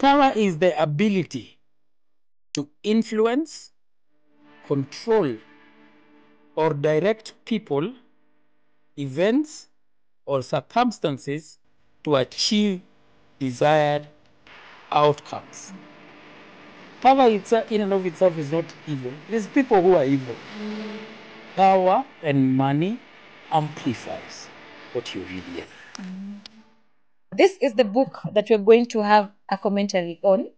Power is the ability to influence, control, or direct people, events, or circumstances to achieve desired outcomes. Power in and of itself is not evil. It is people who are evil. Power and money amplifies what you really are. This is the book that we're going to have a commentary on.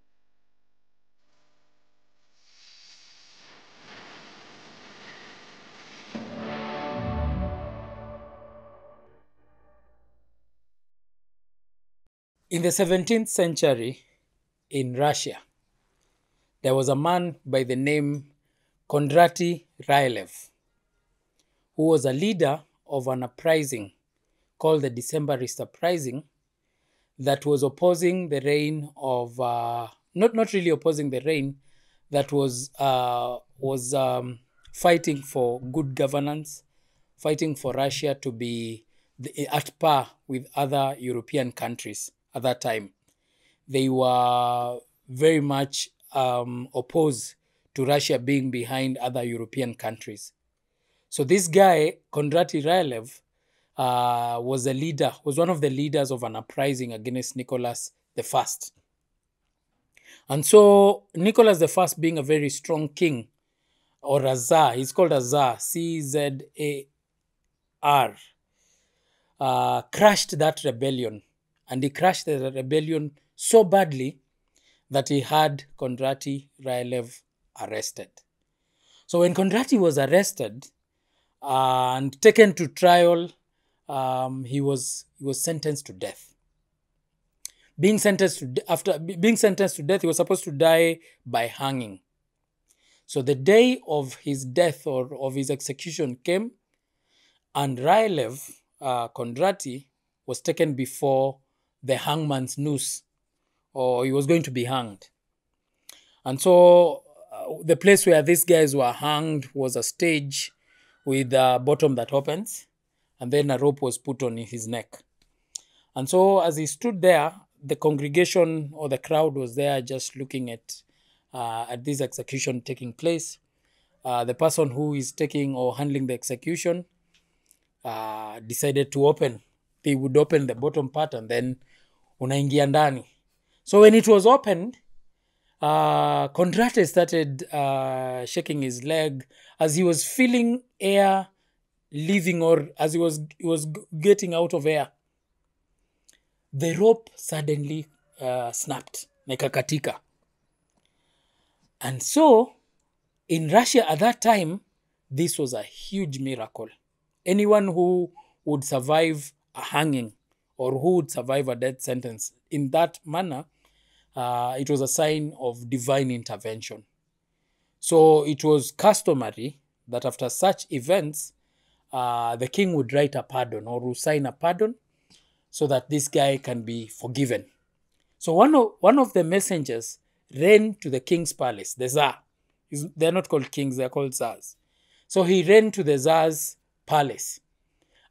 In the 17th century in Russia, there was a man by the name Kondraty Ryleyev, who was a leader of an uprising called the Decemberist Uprising that was opposing the reign of, not really opposing the reign, that was fighting for good governance, fighting for Russia to be at par with other European countries at that time. They were very much opposed to Russia being behind other European countries. So this guy, Kondraty Ryleyev, was one of the leaders of an uprising against Nicholas I. And so Nicholas I, being a very strong king, or a Tsar, he's called a Tsar, C-Z-A-R, crushed that rebellion. And he crushed the rebellion so badly that he had Kondraty Ryleyev arrested. So when Kondraty was arrested and taken to trial, he was sentenced to death. After being sentenced to death, he was supposed to die by hanging. So the day of his death or of his execution came, and Ryleyev, Kondraty, was taken before the hangman's noose, or he was going to be hanged. And so the place where these guys were hanged was a stage with a bottom that opens, and then a rope was put on his neck. And so as he stood there, the congregation or the crowd was there just looking at this execution taking place. The person who is taking or handling the execution decided to open. They would open the bottom part and then unaingia ndani. So when it was opened, Kondraty started shaking his leg as he was feeling air leaving, or as he was getting out of air. The rope suddenly snapped, nekakatika. And so in Russia at that time, this was a huge miracle. Anyone who would survive a hanging or who would survive a death sentence in that manner, it was a sign of divine intervention. So it was customary that after such events, the king would write a pardon or would sign a pardon so that this guy can be forgiven. So one of the messengers ran to the king's palace, the Tsar. They're not called kings, they're called Tsars. So he ran to the Tsar's palace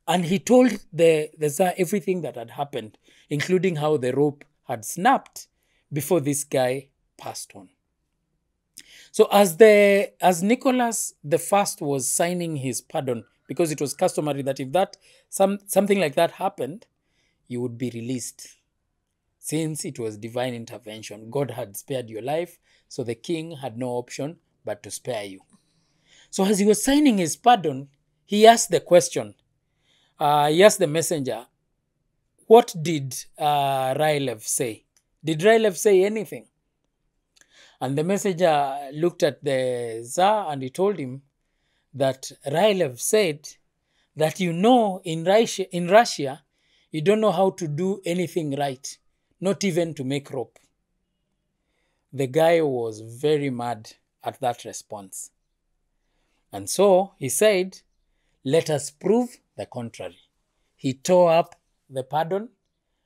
and he told the Tsar everything that had happened, including how the rope had snapped before this guy passed on. So as Nicholas I was signing his pardon, because it was customary that if something like that happened, you would be released. Since it was divine intervention, God had spared your life, so the king had no option but to spare you. So as he was signing his pardon, he asked the question. He asked the messenger, what did Ryleyev say? Did Ryleyev say anything? And the messenger looked at the Tsar and he told him that Ryleyev said that in Russia, you don't know how to do anything right, not even to make rope. The guy was very mad at that response. And so he said, let us prove the contrary. He tore up the pardon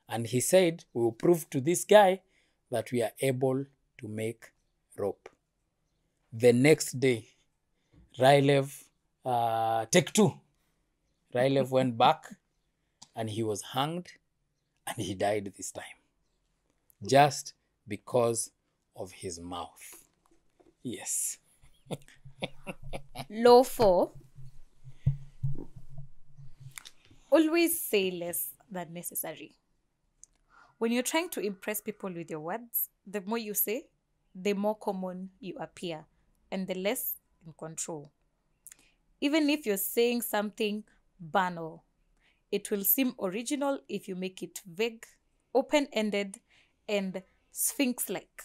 and he said, we will prove to this guy that we are able to make rope. The next day, Ryleyev, take two. Ryleyev went back and he was hanged and he died this time. Just because of his mouth. Yes. Law 4. Always say less than necessary. When you're trying to impress people with your words, the more you say, the more common you appear, and the less in control. Even if you're saying something banal, it will seem original if you make it vague, open-ended, and sphinx-like.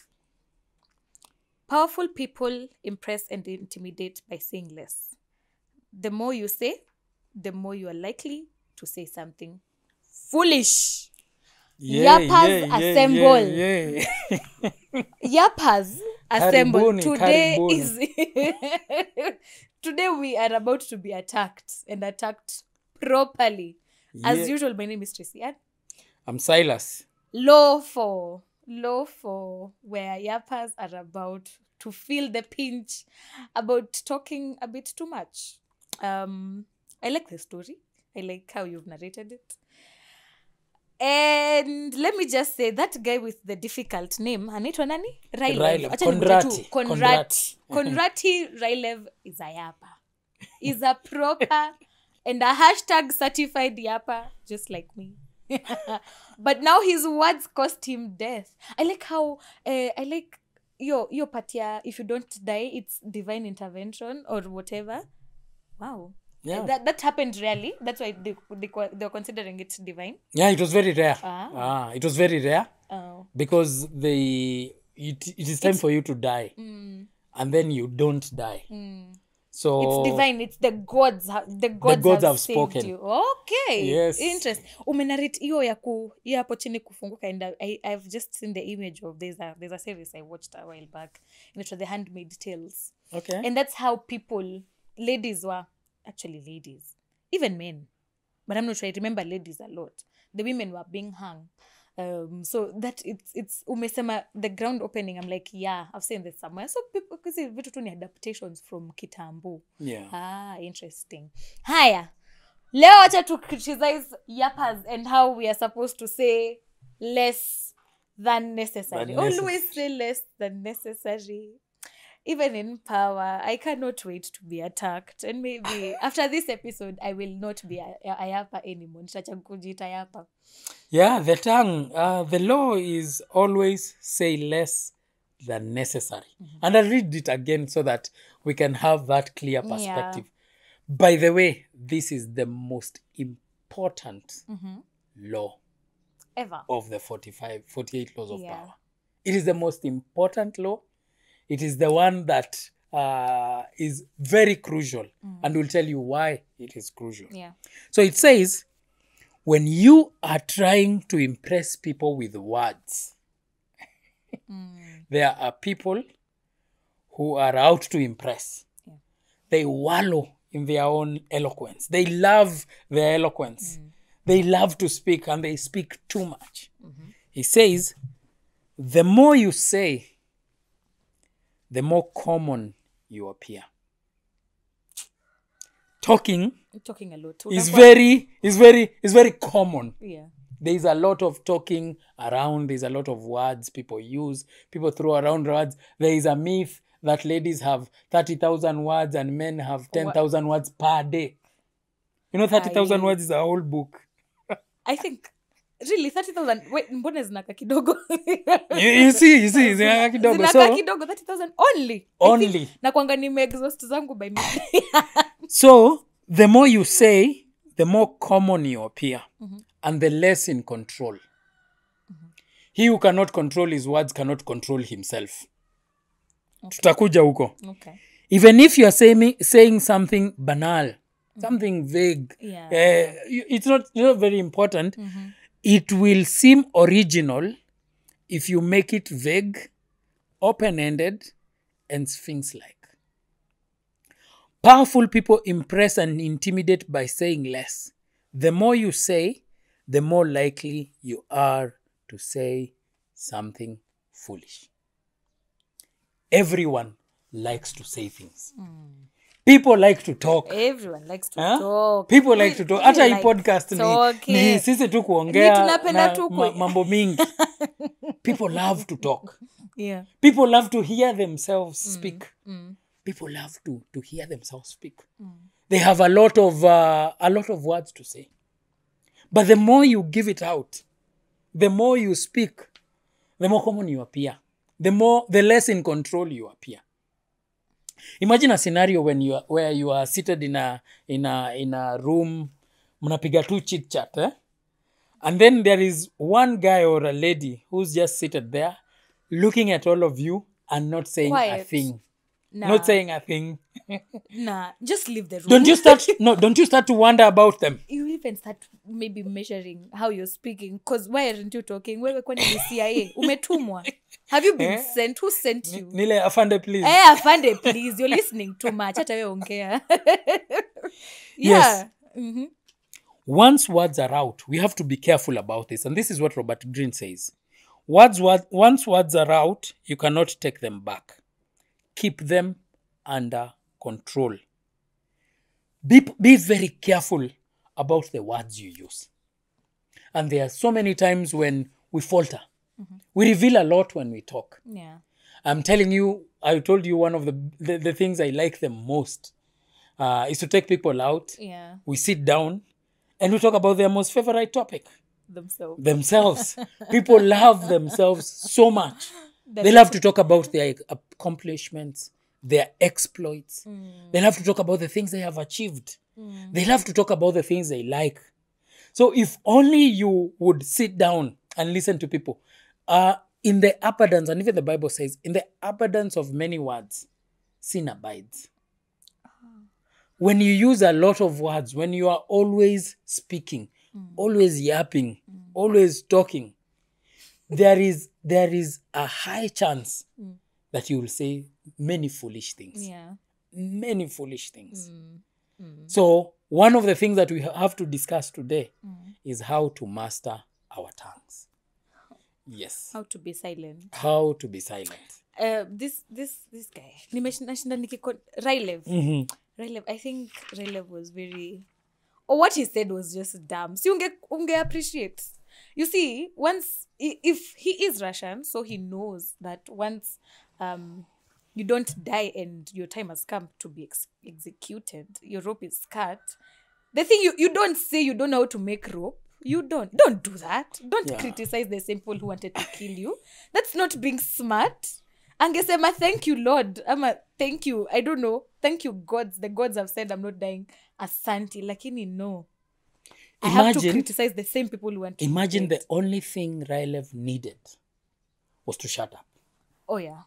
Powerful people impress and intimidate by saying less. The more you say, the more you are likely to say something foolish. Yappers assemble. Yappers assemble. Today we are about to be attacked, and attacked properly. As usual, my name is Tracy Ann. I'm Silas. Law 4, where yappers are about to feel the pinch about talking a bit too much. I like the story. I like how you've narrated it. And let me just say, that guy with the difficult name, anaitwa nani? Ryleyev. Kondraty Ryleyev is a yapper. Is a proper and a hashtag certified yapper, just like me. But now his words cost him death. I like how, I like your patia, if you don't die, it's divine intervention or whatever. Wow. Yeah. That happened rarely. That's why they're considering it divine. Yeah, it was very rare. It was very rare. Oh. Because it is time for you to die. And then you don't die. So it's divine. It's the gods. The gods have spoken. Saved you. Okay. Yes. Interesting. Umenarrate hiyo ya hapo chini kufunguka, and I've just seen the image of there's a series I watched a while back, and it was The Handmaid's Tales. Okay. And that's how ladies were actually ladies, even men, but I'm not sure. I remember ladies a lot. The women were being hung. So that it's umesema the ground opening. I'm like, yeah, I've seen this somewhere. So people, because vitu tu ni adaptations from kitambo. Yeah. Interesting. Haya, leo acha to criticize yappers and how we are supposed to say less than necessary. Always say less than necessary. Even in power, I cannot wait to be attacked. And maybe after this episode, I will not be a yapper anymore. Yeah, the tongue. The law is always say less than necessary. And I'll read it again so that we can have that clear perspective. Yeah. By the way, this is the most important law ever of the 48 laws of power. It is the most important law. It is the one that is very crucial, and we'll tell you why it is crucial. Yeah. So it says, when you are trying to impress people with words, there are people who are out to impress. Yeah. They wallow in their own eloquence. They love their eloquence. They love to speak, and they speak too much. He says, the more you say, the more common you appear. Talking a lot is very common. Yeah. There is a lot of talking around. There's a lot of words people use. People throw around words. There is a myth that ladies have 30,000 words and men have 10,000 words per day. You know, 30,000 words is a whole book. I think. Really, 30,000. Wait, mbona zinaka kidogo? You see, zinaka kidogo. Zinaka kidogo, 30,000 only. Only. Na kwanga nime-exhaust zangu by me. So, the more you say, the more common you appear. And the less in control. He who cannot control his words cannot control himself. Okay. Tutakuja huko. Okay. Even if you are saying something banal, something vague, it's not very important. It will seem original if you make it vague, open-ended, and sphinx-like. Powerful people impress and intimidate by saying less. The more you say, the more likely you are to say something foolish. Everyone likes to say things. People like to talk. Everyone likes to talk. People like to talk. Hata hii podcast ni sisi tu kuongea tunapenda tu mambo mingi. People love to talk. Yeah. People love to hear themselves speak. People love to hear themselves speak. They have a lot of words to say. But the more you give it out, the more you speak, the more common you appear. The less in control you appear. Imagine a scenario where you are seated in a room, mnapiga tu chit chat, and then there is one guy or a lady who's just seated there, looking at all of you and not saying Quiet. a thing. Nah. Not saying a thing. Nah, just leave the room. Don't you start to wonder about them? You even start maybe measuring how you're speaking. Because why aren't you talking? Wewe kwani ni CIA? Umetumwa. Have you been sent? Who sent you? Nile afande, please. Afande, please. You're listening too much. Hata wewe ongea. Yeah. Yes. Once words are out, we have to be careful about this. And this is what Robert Greene says. Once words are out, you cannot take them back. Keep them under control. Be very careful about the words you use. And there are so many times when we falter. We reveal a lot when we talk. Yeah. I'm telling you, I told you one of the things I like the most is to take people out. Yeah. We sit down and we talk about their most favorite topic. Themselves. People love themselves so much. They love to talk about their accomplishments, their exploits. They love to talk about the things they have achieved. They love to talk about the things they like. So if only you would sit down and listen to people. In the abundance, and even the Bible says, in the abundance of many words, sin abides. When you use a lot of words, when you are always speaking, always yapping, always talking, there is a high chance that you will say many foolish things. Yeah. Many foolish things. So one of the things that we have to discuss today is how to master our tongues. Yes. How to be silent. How to be silent. This guy. Nimeshinda nikiko Ryleyev. Ryleyev, I think Ryleyev was very... Or what he said was just dumb. So unge appreciate. You see, if he is Russian, so he knows that once you don't die and your time has come to be executed, your rope is cut. The thing you don't say you don't know how to make rope. You don't do that. Don't criticize the same people who wanted to kill you. That's not being smart. Angesema, thank you, Lord. Thank you. I don't know. Thank you, gods. The gods have said I'm not dying. Asante. Lakini no. I have to criticize the same people who want to. Imagine the only thing Ryleyev needed was to shut up. Oh, yeah.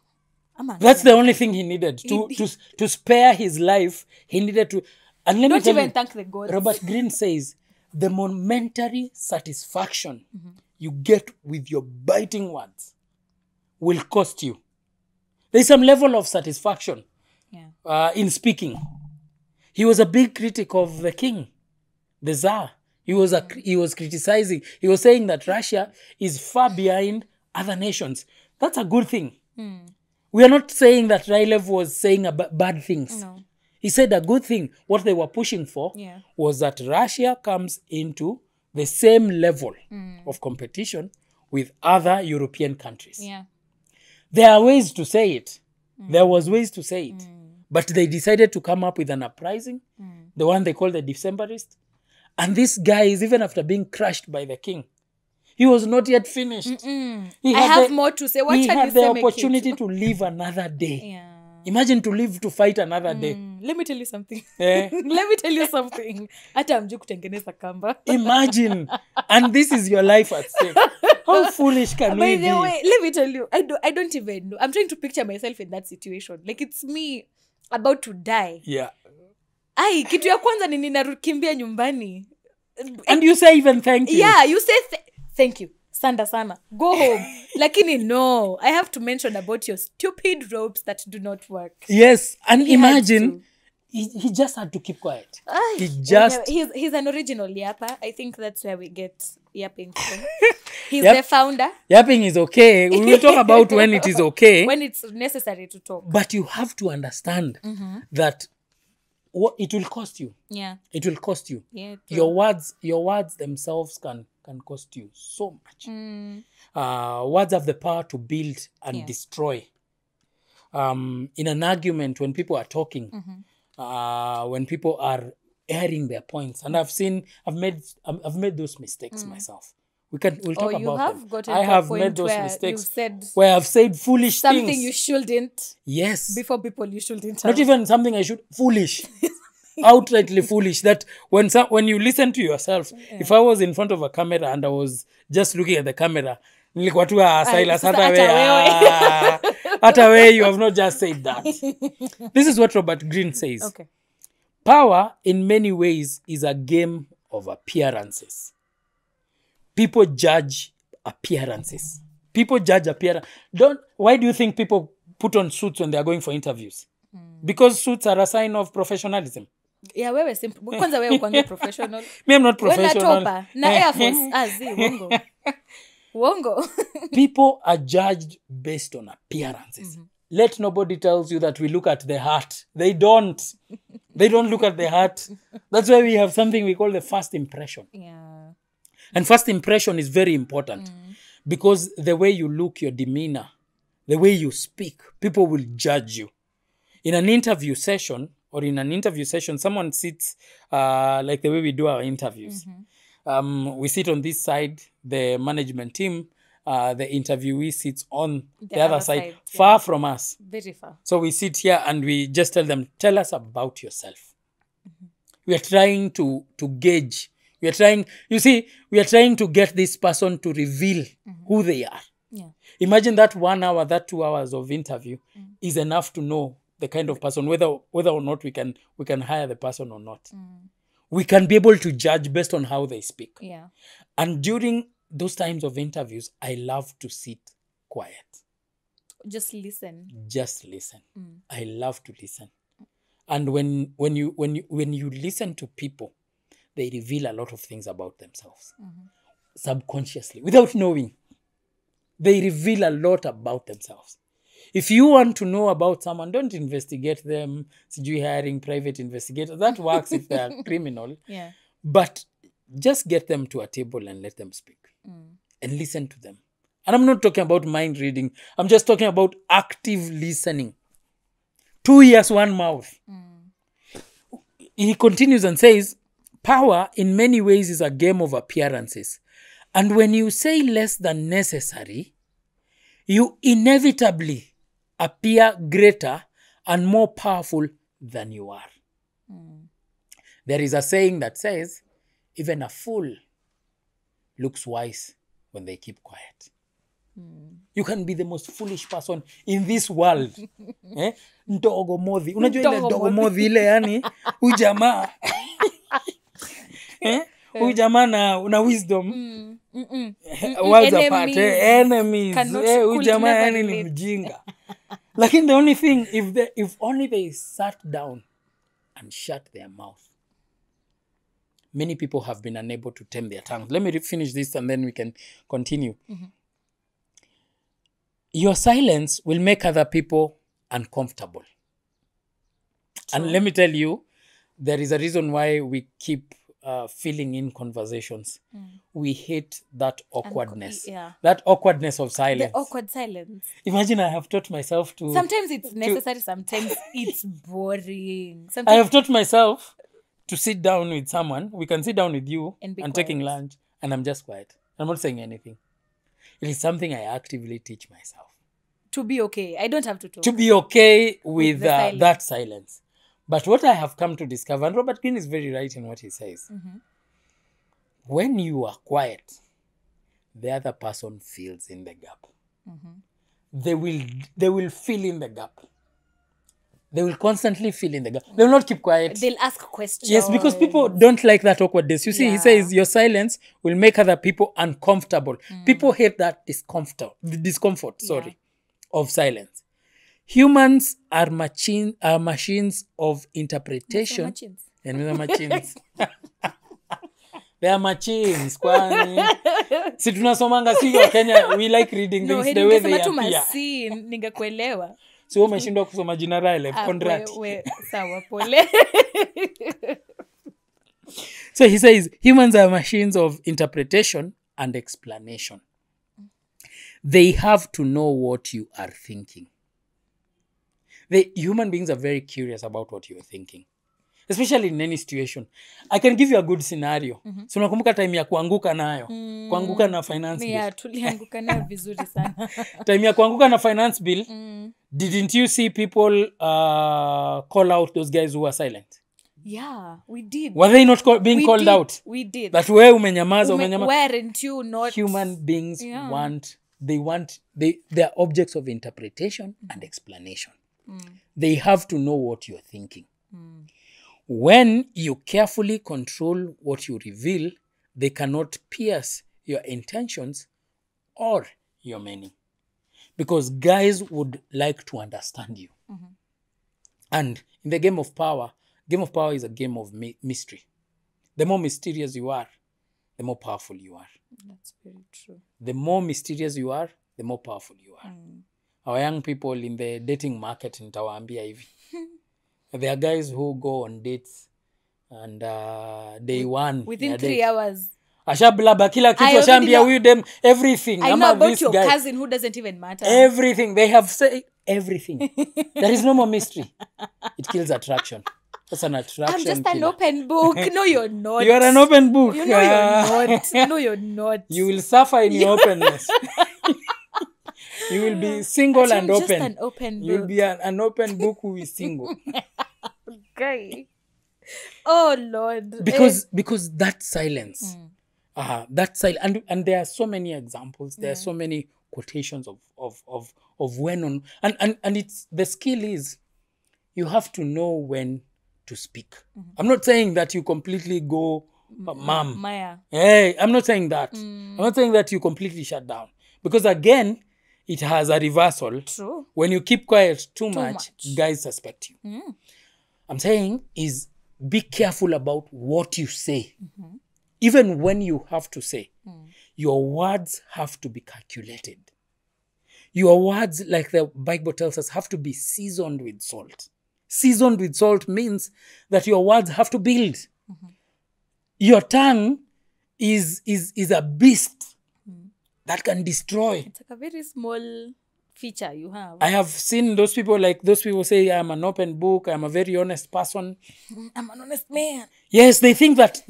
That's the only thing he needed. To spare his life, he needed to... And let me tell you, thank the gods. Robert Greene says, the momentary satisfaction you get with your biting words will cost you. There's some level of satisfaction in speaking. He was a big critic of the king, the Tsar. He was criticizing. He was saying that Russia is far behind other nations. That's a good thing. We are not saying that Ryleyev was saying bad things. No. He said a good thing. What they were pushing for was that Russia comes into the same level of competition with other European countries. Yeah. There are ways to say it. There was ways to say it. But they decided to come up with an uprising, the one they call the Decemberists. And this guy is, even after being crushed by the king, he was not yet finished. I have more to say. What he had the opportunity to live another day. Yeah. Imagine to live to fight another day. Let me tell you something. Let me tell you something. Hata mjui kutengeneza kamba. Imagine. And this is your life at stake. How foolish can we be? By the way, let me tell you, I don't even know. I'm trying to picture myself in that situation. Like, it's me about to die. Yeah. Ai, kitu ya kwanza ni ninakimbia nyumbani. And you say even thank you. Yeah, you say thank you. Sanda sana. Go home. Lakini no. I have to mention about your stupid ropes that do not work. Yes. And imagine, he just had to keep quiet. He's an original yapper. I think that's where we get yapping from. He's the founder. Yapping is okay. We will talk about when it is okay. When it's necessary to talk. But you have to understand that it will cost you. Yeah. It will cost you. Yeah. Your words themselves can can cost you so much. Words have the power to build and destroy. In an argument, when people are talking, when people are airing their points, and I've made those mistakes myself. We'll talk about them. I have made those mistakes where I've said foolish something things. You shouldn't. Yes. Before people you shouldn't. Not even something I should. Foolish. Outrightly foolish. That when you listen to yourself, if I was in front of a camera and I was just looking at the camera, nilikuwa tu Silas, hata wewe, you have not just said that. This is what Robert Greene says. Okay. Power, in many ways, is a game of appearances. People judge appearances. Why do you think people put on suits when they are going for interviews? Because suits are a sign of professionalism. Yeah, wewe simple. Kwanza wewe ukwange professional. Me, I'm not professional. Na Air Force. Wongo. People are judged based on appearances. Let nobody tells you that we look at the heart. They don't. They don't look at the heart. That's why we have something we call the first impression. Yeah. And first impression is very important because the way you look, your demeanor, the way you speak, people will judge you. In an interview session, someone sits like the way we do our interviews. We sit on this side, the management team, the interviewee sits on the other side, far from us. Very far. So we sit here and we just tell them, tell us about yourself. We are trying to gauge. We are trying to get this person to reveal who they are. Yeah. Imagine that 1 hour, that 2 hours of interview is enough to know the kind of person, whether or not we can hire the person or not. We can be able to judge based on how they speak. Yeah. And during those times of interviews, I love to sit quiet. Just listen. I love to listen. And when you listen to people, they reveal a lot of things about themselves. Subconsciously, without knowing. They reveal a lot about themselves. If you want to know about someone, don't investigate them. Sijui hiring private investigators. That works if they are criminal. Yeah. But just get them to a table and let them speak. And listen to them. And I'm not talking about mind reading. I'm just talking about active listening. 2 ears, 1 mouth. He continues and says, power in many ways is a game of appearances. And when you say less than necessary, you inevitably appear greater and more powerful than you are. There is a saying that says, even a fool looks wise when they keep quiet. You can be the most foolish person in this world. Ndogo modhi. Unajua ile ndogo modhi ile yani ujamaa. Ujamaa na wisdom. Worlds apart. Enemies. Ujamaa yani ni mjinga. Lakini the only thing, if only they sat down and shut their mouth, many people have been unable to tame their tongues. Let me finish this and then we can continue. Your silence will make other people uncomfortable. True. And let me tell you, there is a reason why we keep filling in conversations. We hate that awkwardness. That awkwardness of silence. The awkward silence. Imagine I have taught myself to... Sometimes it's necessary, sometimes it's boring. I have taught myself to sit down with someone. We can sit down with you and taking lunch, and I'm just quiet. I'm not saying anything. It is something I actively teach myself. To be okay. I don't have to talk. To be okay with that silence. But what I have come to discover, and Robert Greene is very right in what he says, when you are quiet, the other person fills in the gap. They will fill in the gap. They will constantly fill in the gap. They will not keep quiet. They'll ask questions. Yes, because people don't like that awkwardness. You see, he says your silence will make other people uncomfortable. People hate that discomfort of silence. Humans are machines of interpretation. Machines. They are machines. Kwani si tunasomanga si wa Kenya, we like reading things the way they appear. Ningekuelewa. So umeshindwa kusoma jina Ryleyev, Kondraty. Sawa pole. So he says humans are machines of interpretation and explanation. They have to know what you are thinking. The human beings are very curious about what you're thinking, especially in any situation. I can give you a good scenario. So unakumbuka time ya kuanguka nayo. Kuanguka na finance bill. Yeah, tulianguka nayo vizuri sana. Time ya kuanguka na finance bill. Didn't you see people call out those guys who were silent? Yeah, we did. Were they not being called out? We did. That way umenyamaza. Weren't you not? Human beings they're objects of interpretation and explanation. They have to know what you're thinking. When you carefully control what you reveal, they cannot pierce your intentions or your meaning. Because guys would like to understand you. And in the game of power is a game of mystery. The more mysterious you are, the more powerful you are. That's very true. The more mysterious you are, the more powerful you are. Our young people in the dating market nitawaambia hivi. There are guys who go on dates and day one. Within 3 hours. Ashablaba kila kitu ashaambia huyu dem everything. I know about your cousin who doesn't even matter. Everything. They have said everything. There is no more mystery. It kills attraction. That's an attraction. I'm just an open book. No, you're not. You are an open book. You know you're not. No, you're not. You will suffer in your openness. You will be single and open. Just an open book. You'll be an open book who is single. Okay. Oh Lord. Because that silence. That silence. And there are so many examples. There are so many quotations of when on and it's the skill is you have to know when to speak. I'm not saying that you completely go mom. Maya. Hey, I'm not saying that. I'm not saying that you completely shut down. Because again, it has a reversal. True. When you keep quiet too much, guys suspect you. I'm saying is be careful about what you say. Even when you have to say, your words have to be calculated. Your words, like the Bible tells us, have to be seasoned with salt. Seasoned with salt means that your words have to build. Your tongue is a beast that can destroy. It's like a very small feature you have. I have seen those people say, I'm an open book, I'm a very honest person. I'm an honest man. Yes, they think that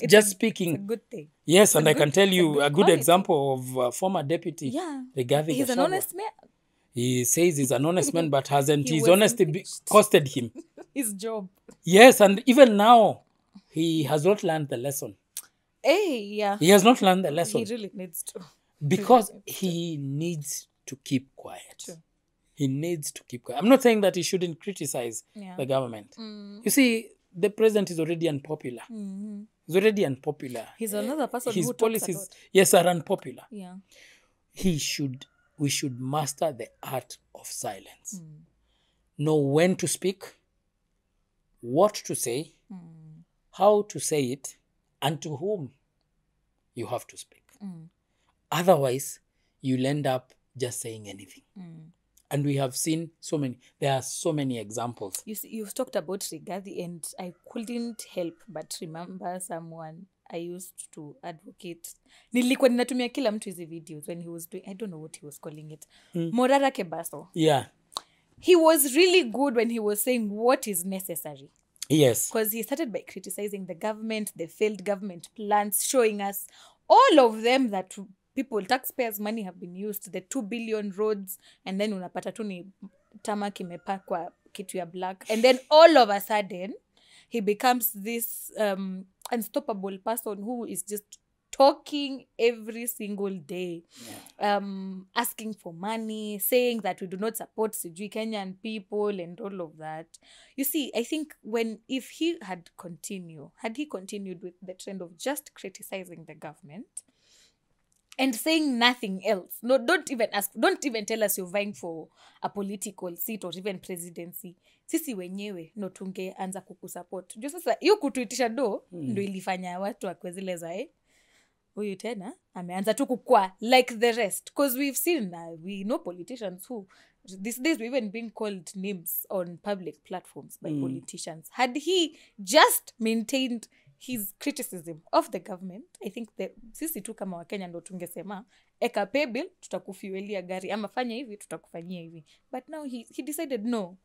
just speaking. It's a good thing. Yes, and I can tell you a good example of former deputy. Yeah. He's an honest man. He says he's an honest man, but his honesty costed him his job. Yes, and even now, he has not learned the lesson. Hey, yeah. He has not learned the lesson. He really needs to. Because he needs to keep quiet. True. He needs to keep quiet. I'm not saying that he shouldn't criticize the government. You see, the president is already unpopular. He's already unpopular. He's another person His who policies, talks a lot. yes, are unpopular. Yeah. We should master the art of silence. Know when to speak, what to say, how to say it, and to whom you have to speak. Otherwise, you'll end up just saying anything. And we have seen there are so many examples. You see, you've talked about Rigathi, and I couldn't help but remember someone I used to advocate. Nilikuwa ninatumia kila mtu hizi videos when he was doing, I don't know what he was calling it. Morara Kebaso. Yeah. He was really good when he was saying what is necessary. Yes. Because he started by criticizing the government, the failed government plans, showing us all of them that taxpayers' money have been used, the 2 billion roads, and then unapata tu ni tama kimepakwa kitu ya black. And then all of a sudden, he becomes this unstoppable person who is just talking every single day, asking for money, saying that we do not support Kenyan people and all of that. You see, I think if he had continued with the trend of just criticizing the government and saying nothing else, no, don't even tell us you're vying for a political seat or even presidency. Sisi wenyewe no tungeanza kukusupport. Juu sasa hiyo kutuitisha ndo ilifanya watu wakwezile za huyu tena ameanza tu kukua like the rest, because we've seen we know politicians who these days we've even been called names on public platforms by politicians. Had he just maintained his criticism of the government, I think sisi tu kama Wakenya ndo tungesema eka pay bill tutakufuelia gari ama fanya hivi tutakufanyia hivi, but now he decided no,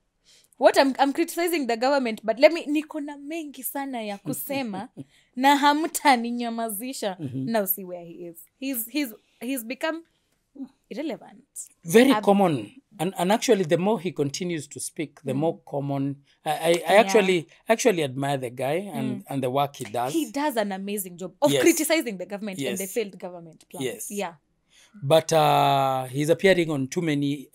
what I'm criticizing the government, but niko na mengi sana ya kusema na hamtaninyamazisha. Now see where he is. He's become irrelevant. Very common. And actually, the more he continues to speak, the more common. I actually admire the guy and the work he does. He does an amazing job of criticizing the government and the failed government plans. Yes. Yeah. But he's appearing on too many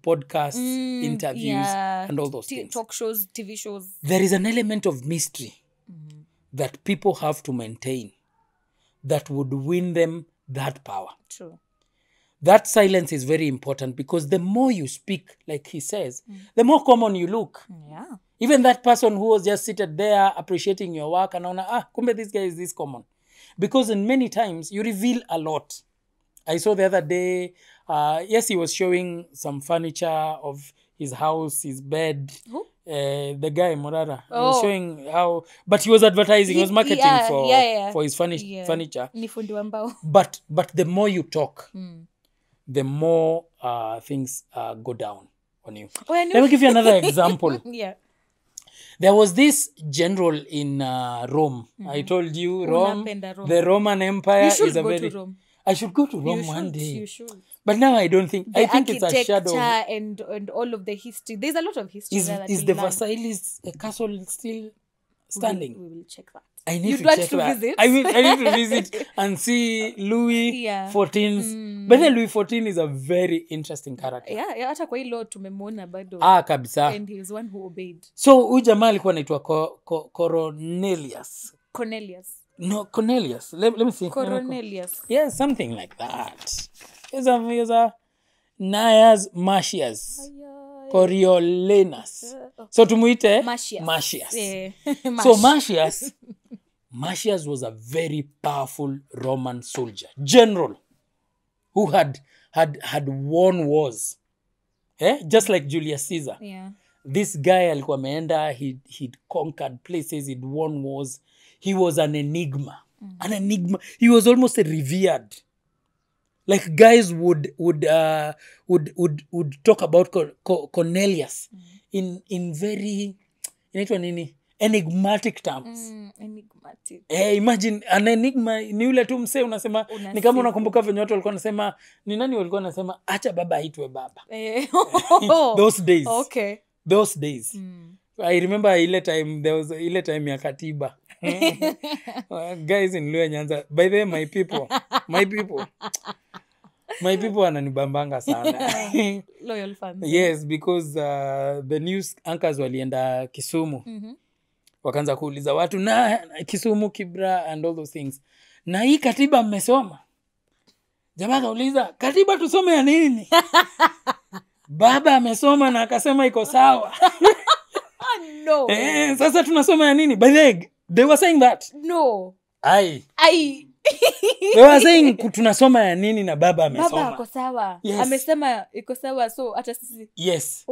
podcasts, interviews, and all those things. Talk shows, TV shows. There is an element of mystery that people have to maintain that would win them that power. True. That silence is very important because the more you speak, like he says, the more common you look. Yeah. Even that person who was just seated there appreciating your work, and kumbe this guy is this common. Because in many times, you reveal a lot. I saw the other day, yes, he was showing some furniture of his house, his bed. Who? The guy, Morara. He was showing how... But he was advertising, he was marketing for his furniture. But the more you talk, the more things go down on you. Let me give you another example. Yeah. There was this general in Rome. I told you, Rome, the Roman Empire is a very... Rome. I should go to Rome one day. You should. But now I don't think... I think it's a shadow. And all of the history. There's a lot of history. Is the Versailles castle still standing? We will check that. I need to check that. Visit? I need to visit and see Louis XIV's. But then Louis XIV is a very interesting character. Yeah, hata kwa hilo tumemwona bado. Kabisa. And he was one who obeyed. So huyu jamaa alikuwa anaitwa Cornelius. No, Cornelius. Let me see. Cornelius. Yeah, something like that. He's a Gnaeus Marcius. Coriolanus. So tumuite Marcius. Yeah. So Marcius was a very powerful Roman soldier, general, who had won wars. Just like Julius Caesar. Yeah. This guy alikuwa ameenda, he'd conquered places, he'd won wars. He was an enigma. An enigma. He was almost revered. Like guys would talk about Cornelius in very enigmatic terms. Enigmatic. Imagine an enigma ni yule tu msee unasema ni kama unakumbuka venye watu walikuwa wanasema ni nani walikuwa wanasema acha baba aitwe baba. Those days. Okay. Those days. I remember there was ile time ya katiba. Guys in Luya Nyanza, by the way, my people wananibambanga sana. Loyal fans. Yes, because the news anchors walienda Kisumu. Wakaanza kuuliza watu na Kisumu, Kibra and all those things. Na hii katiba mmesoma? Jamaa kauliza, katiba tusome ya nini? Baba amesoma na akasema iko sawa. No. Sasa tunasoma ya nini? By the way, they were saying that. No. They were saying tunasoma ya nini na baba amesoma. Baba ako sawa. Yes. Amesema iko sawa, so hata sisi. Yes.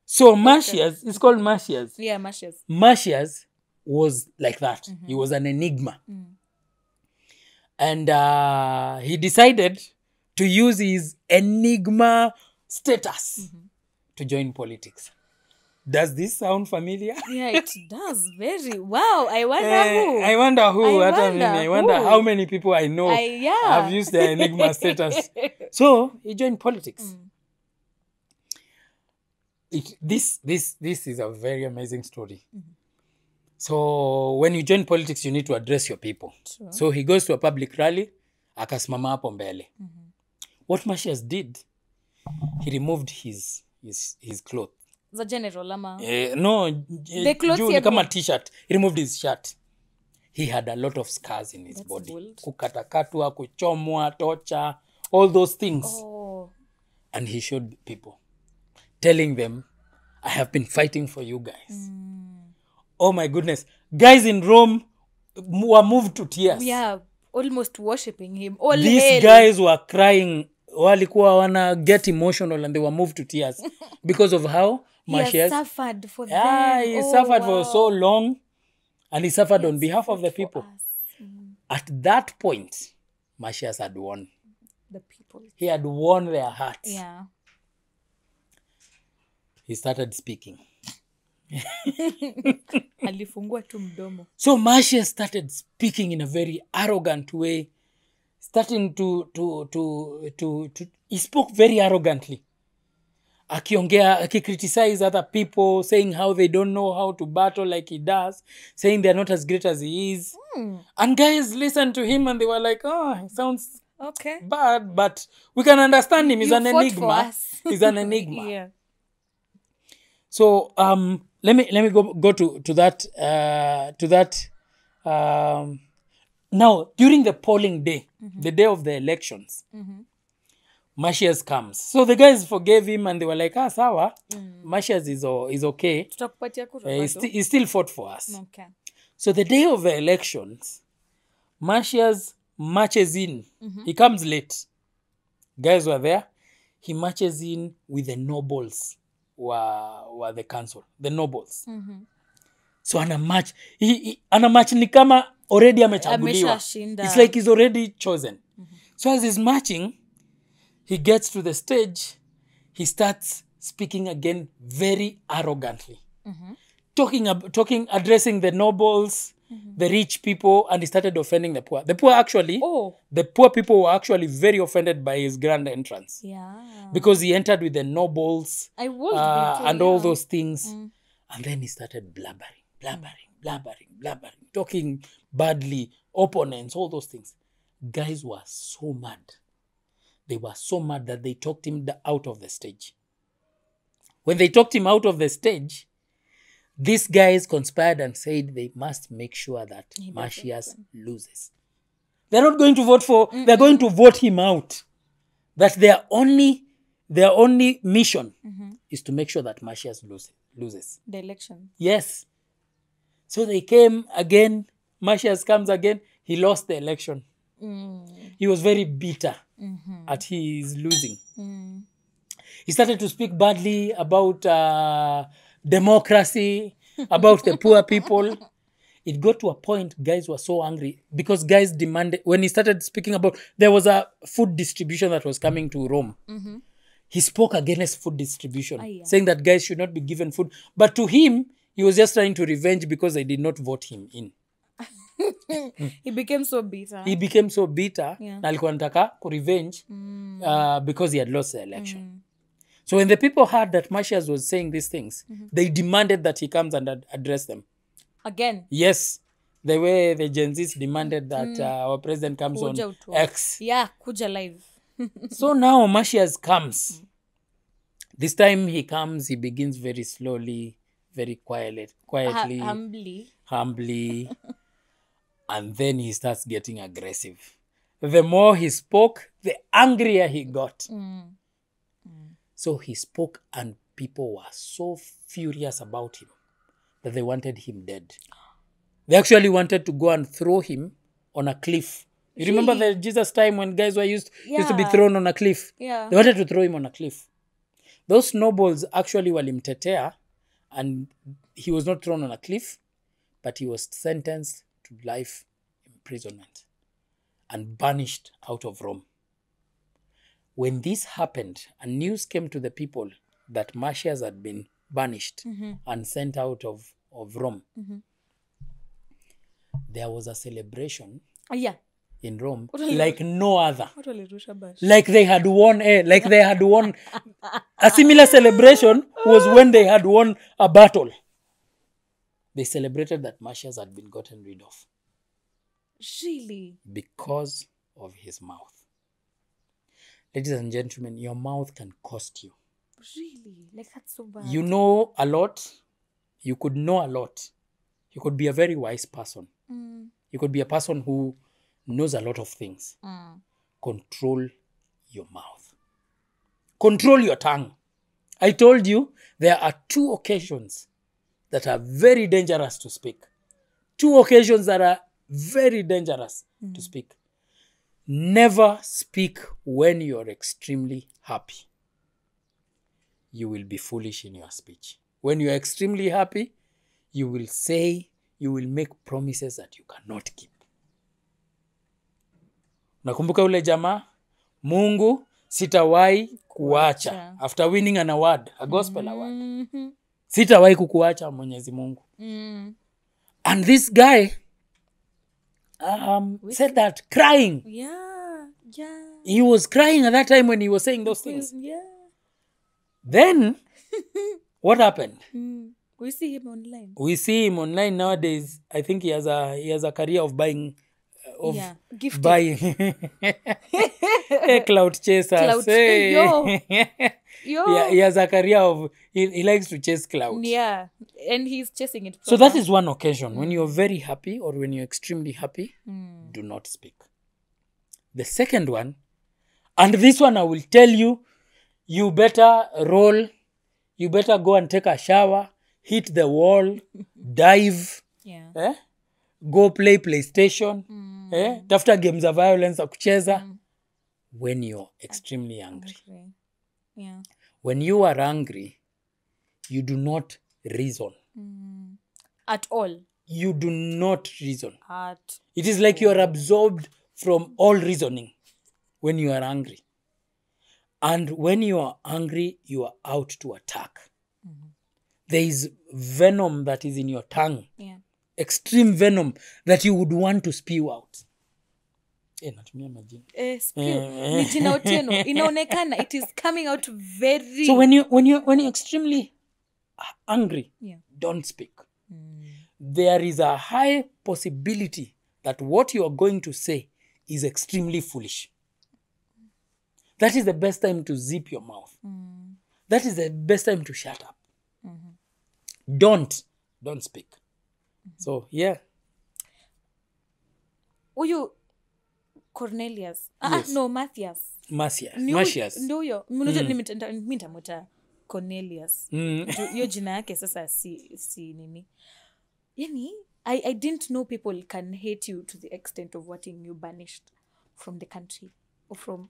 So Marcius, it's called Marcius. Yeah, Marcius. Marcius was like that. He was an enigma. And he decided to use his enigma status to join politics. Does this sound familiar? Yeah, it does. Very. Wow. I wonder who. I wonder how many people I know have used their enigma status. So, he joined politics. This is a very amazing story. So, when you join politics, you need to address your people. Sure. So, he goes to a public rally, akasimama hapo mbele. What Marcius did, he removed his clothes. The general, ama? No, the clothes kama t-shirt. He removed his shirt. He had a lot of scars in his body. Bold. Kukatakatwa, kuchomwa, torture, all those things. Oh. And he showed people, telling them, I have been fighting for you guys. Oh my goodness. Guys in Rome were moved to tears. Yeah, almost worshipping him. These guys were crying. Walikuwa wana get emotional and they were moved to tears because of how Marcius suffered for them. He suffered for so long And he suffered on Yes, behalf of the fought for people. us. Mm, At that point, Marcius had won. the people. He had won their hearts. Yeah. He started speaking. Alifungua tu mdomo. So Marcius started speaking in a very arrogant way, starting he spoke very arrogantly. Akiongea, akicriticize other people, saying how they don't know how to battle like he does, saying they're not as great as he is. And guys listened to him and they were like, oh, he sounds Okay. bad, but we can understand him. He's You an fought for enigma. us. He's an enigma. Yeah. So let me go to that. Now during the polling day, the day of the elections, Marcius comes. So the guys forgave him and they were like, sawa, Marcius is okay. Tutakupatia kura He still fought for us. Okay. So the day of the elections, Marcius marches in. He comes late. Guys were there. He marches in with the nobles were the council, the nobles. So ana march ni kama already amechaguliwa. Ameshashinda. It's like he's already chosen. So as he's marching, he gets to the stage, he starts speaking again very arrogantly. Addressing the nobles, the rich people, and he started offending the poor. The poor people were actually very offended by his grand entrance. Yeah. Because he entered with the nobles I would be too, and all those things. And then he started blabbering, talking badly, opponents, all those things. Guys were so mad. They were so mad that they talked him out of the stage. When they talked him out of the stage, these guys conspired and said they must make sure that Marcius loses. They're not going to vote they're going to vote him out. That their only mission is to make sure that Marcius loses. The election. Yes. So they came again. Marcius comes again. He lost the election. He was very bitter at his losing. He started to speak badly about democracy, about the poor people. It got to a point guys were so angry because guys demanded, when he started speaking about, there was a food distribution that was coming to Rome. He spoke against food distribution, saying that guys should not be given food. But to him, he was just trying to revenge because they did not vote him in. He became so bitter. Na alikuwa anataka kurevenge because he had lost the election. So when the people heard that Marcius was saying these things, they demanded that he comes and address them. Again? Yes. The way the Gen Zs demanded that our president comes on X. Yeah, kuja live. So now Marcius comes. This time he comes, he begins very slowly, very quietly. Humbly. And then he starts getting aggressive. The more he spoke, the angrier he got. So he spoke and people were so furious about him that they wanted him dead. They actually wanted to go and throw him on a cliff. You remember the Jesus time when guys were used to be thrown on a cliff? Yeah. They wanted to throw him on a cliff. Those nobles actually walimtetea and he was not thrown on a cliff, but he was sentenced to life imprisonment and banished out of Rome. When this happened and news came to the people that Marcius had been banished and sent out of Rome, there was a celebration in Rome like no other. Like they had won a similar celebration was when they had won a battle. They celebrated that Marcius had been gotten rid of. Really? Because of his mouth. Ladies and gentlemen, your mouth can cost you. Really? Like that's so bad. You know a lot. You could know a lot. You could be a very wise person. You could be a person who knows a lot of things. Control your mouth. Control your tongue. I told you there are 2 occasions that are very dangerous to speak. 2 occasions that are very dangerous to speak. Never speak when you're extremely happy. You will be foolish in your speech. When you're extremely happy, you will say you will make promises that you cannot keep. Nakumbuka ule jamaa, Mungu sitawahi kuacha. After winning an award, a gospel award. Sitawahi kukuacha Mwenyezi Mungu. And this guy said that crying. Yeah. He was crying at that time when he was saying those things. Yeah. Then, what happened? We see him online. We see him online nowadays. I think he has a career of buying, gifting. buying cloud chasers. Hey. Yo. Yeah, he has a career of he likes to chase clouds. Yeah, and he's chasing it. So that is one occasion when you're very happy or when you're extremely happy. Do not speak. The second one, and this one I will tell you, you better roll. You better go and take a shower, hit the wall, dive, go play PlayStation, tafuta games of violence za kucheza when you're extremely angry. Yeah. When you are angry, you do not reason. At all. You do not reason. It is like you are absorbed from all reasoning when you are angry. And when you are angry, you are out to attack. There is venom that is in your tongue. Yeah. Extreme venom that you would want to spew out. Natumia majina. Ni jina Otieno. Inaonekana it is coming out very. So when you're extremely angry, don't speak. There is a high possibility that what you are going to say is extremely foolish. That is the best time to zip your mouth. That is the best time to shut up. Don't speak. So, yeah. Cornelius. Yes. No, Matthias. Matthias. Ndio huyo. Mimi nitamuita Cornelius. Hiyo jina yake sasa si nini. Yani, I didn't know people can hate you to the extent of wanting you banished from the country or from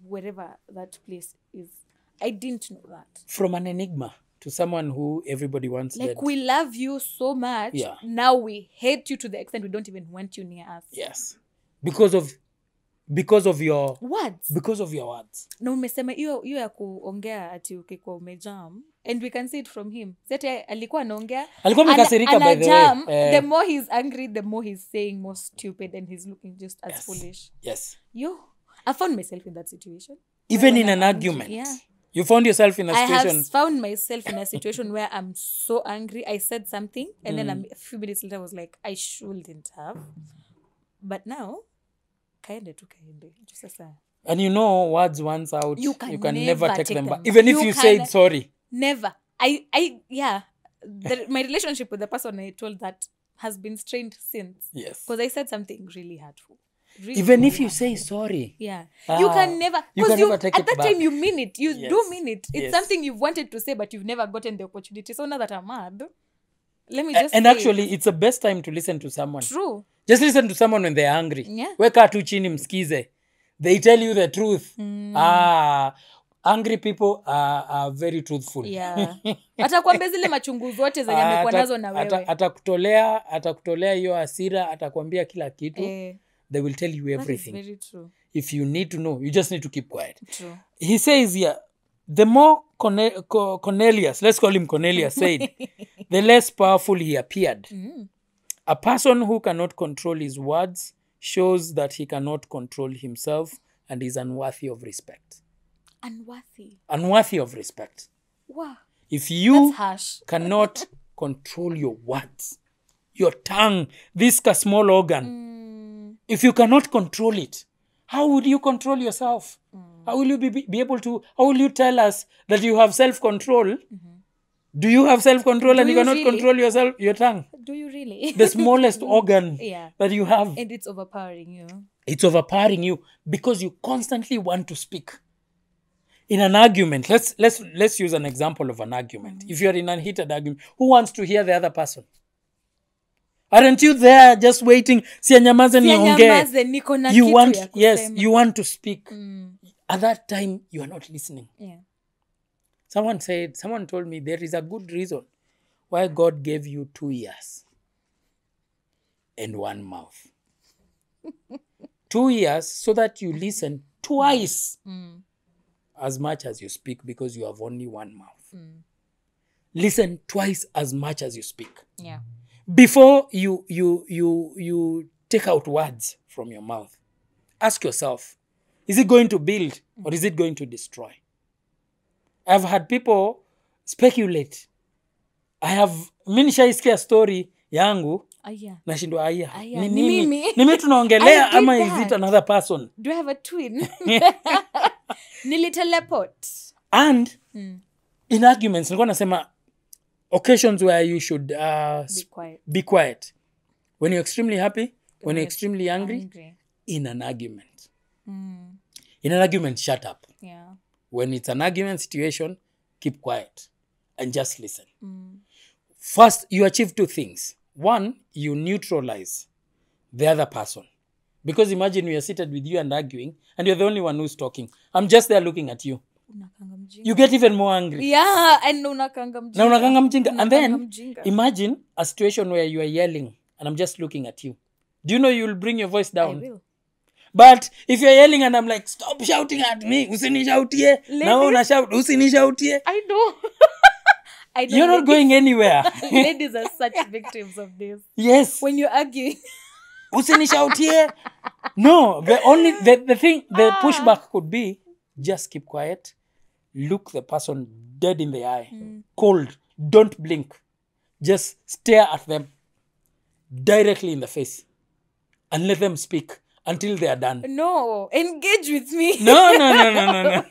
wherever that place is. I didn't know that. From an enigma to someone who everybody wants like dead. We love you so much. Yeah. Now we hate you to the extent we don't even want you near us. Yes. Because of your words. Because of your words. Na umesema hiyo ya kuongea ati ukikuwa umejam, and we can see it from him. Sasa alikuwa anaongea. Alikuwa amekasirika by the way. The more he's angry, the more he's saying more stupid and he's looking just as foolish. Yes. I found myself in that situation. Even in an argument. Yeah. You found yourself in a situation. I have found myself in a situation where I'm so angry. I said something and then a few minutes later I was like, I shouldn't have. But now, kaende. And you know, words once out, you can never take them back. back. Even if you said sorry. Never. My relationship with the person I told that has been strained since. Yes. Because I said something really hurtful. Really, even really if you hurtful. say sorry. Yeah. You can never. Because at that time you mean it. You do mean it. It's something you've wanted to say, but you've never gotten the opportunity. So now that I'm mad, let me just And actually, it's the best time to listen to someone. True. Just listen to someone when they're angry. Yeah. Weka tu chini msikize. They tell you the truth. Angry people are very truthful. Yeah. Atakwambia zile machungu zote zenye amekuwa nazo na wewe. Atakutolea hiyo hasira, atakwambia kila kitu. They will tell you everything. That is very true. If you need to know, you just need to keep quiet. True. He says here, the more Cornelius, let's call him Cornelius, said, the less powerful he appeared. A person who cannot control his words shows that he cannot control himself and is unworthy of respect. Unworthy of respect. Wow. If you That's harsh. cannot control your words, your tongue, this small organ, if you cannot control it, how would you control yourself? How will you be able to, how will you tell us that you have self-control? Do you have self-control and you cannot control your tongue? Do you really? The smallest organ that you have. And it's overpowering you. It's overpowering you because you constantly want to speak. In an argument, let's use an example of an argument. If you're in a heated argument, who wants to hear the other person? Aren't you there just waiting? Sianyamaze niongee. You want to speak. At that time, you are not listening. Yeah. Someone told me there is a good reason why God gave you 2 years. and one mouth. 2 ears so that you listen twice as much as you speak, because you have only one mouth. Listen twice as much as you speak. Yeah. Before you take out words from your mouth, ask yourself, is it going to build or is it going to destroy? I've had people speculate. Mi nishaisikia story yangu Aya. nashindwa aya. Aya, Ni ni mimi. mimi. Ni mimi tunaongelea I did ama is that. it another person? Do I have a twin? Niliteleport. And in arguments, nilikuwa nasema occasions where you should be quiet. When you're extremely happy, when you're extremely angry, in an argument. In an argument, shut up. Yeah. When it's an argument situation, keep quiet and just listen. First, you achieve 2 things. One, you neutralize the other person. Because imagine we are seated with you and arguing, and you're the only one who's talking. I'm just there looking at you. You get even more angry. Yeah, and unakanga mjinga. Na unakanga mjinga. And then, mjinga. imagine a situation where you are yelling, and I'm just looking at you. Do you know you'll bring your voice down? I will. But if you're yelling and I'm like, stop shouting at me, usinishautie. Now una shout, usinishautie. I know. I know. You're not going anywhere. Ladies are such victims of this. Yes. When you're arguing. Usinishautie. No, the thing, the pushback could be, just keep quiet. Look the person dead in the eye. Cold. Don't blink. Just stare at them directly in the face and let them speak until they are done. No, engage with me. No.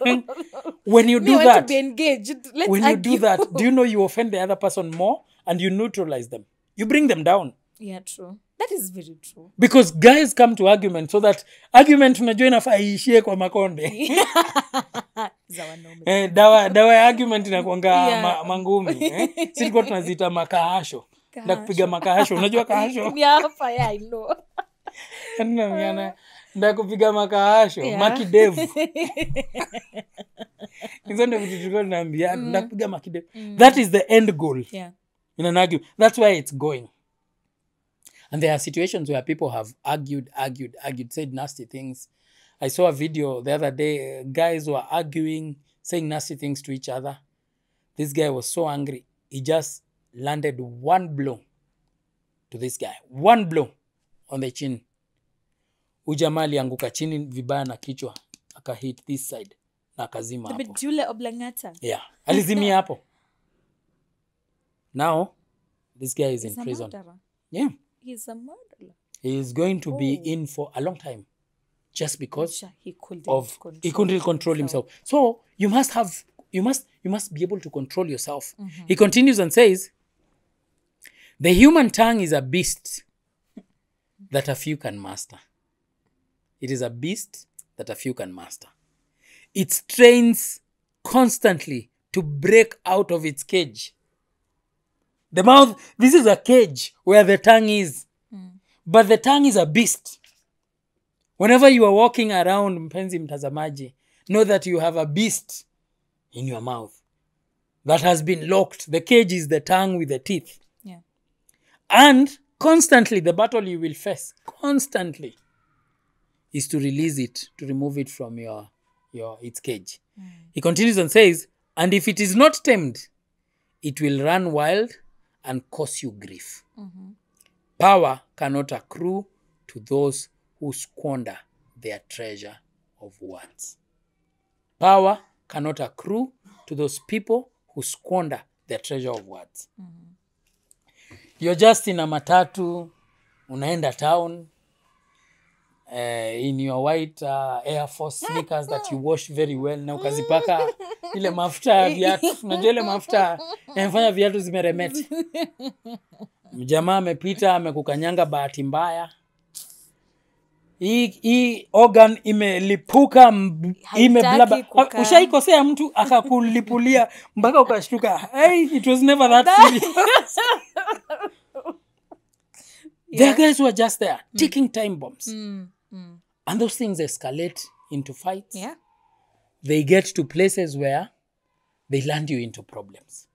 When you do I that, want to be engaged. Let's when argue. you do that, do you know you offend the other person more and you neutralize them? You bring them down. Yeah, true. That is very true. Because guys come to argument so that argument unajua inafaa iishie kwa makonde. Za wanaume. Dawa ya argument inakuanga Yeah. mangumi. Sisi tulikuwa tunaziita makahasho. Na kupiga makahasho. Unajua kahasho? Yeah, I know. Nda kupiga makahasho. Yeah. Makidevu. Hizo ndio vitu tulikuwa tunaambia. Nda kupiga makidevu. That is the end goal. Yeah. In an argument. That's where it's going. And there are situations where people have argued, said nasty things. I saw a video the other day. Guys were arguing, saying nasty things to each other. This guy was so angry. He just landed one blow to this guy. One blow on the chin. Ujamaa alianguka chini vibaya na kichwa. Akahit this side. Na akazima hapo. Jule Oblongata. Yeah. Alizimia hapo. Now, this guy is in prison. Yeah. He's a murderer. He is going to be in for a long time. Just because he couldn't really control himself. So you must be able to control yourself. He continues and says, the human tongue is a beast that a few can master. It is a beast that a few can master. It strains constantly to break out of its cage. The mouth, this is a cage where the tongue is. But the tongue is a beast. Whenever you are walking around, mpenzi mtazamaji, know that you have a beast in your mouth that has been locked. The cage is the tongue with the teeth. Yeah. And constantly, the battle you will face, constantly, is to release it, to remove it from its cage. He continues and says, and if it is not tamed, it will run wild and cause you grief. Power cannot accrue to those who squander their treasure of words. Power cannot accrue to those people who squander their treasure of words. You're just in a matatu, unaenda town, in your white Air Force sneakers that you wash very well, na ukazipaka ile mafuta ya viatu. Unajua ile mafuta yanafanya viatu zimeremeta. Mjamaa amepita amekukanyanga bahati mbaya. Hii organ imelipuka, imeblaba. Ushaikosea mtu akakulipulia mpaka ukashtuka. Hey, it was never that serious. There are guys who are just there, ticking time bombs. And those things escalate into fights. Yeah. They get to places where they land you into problems.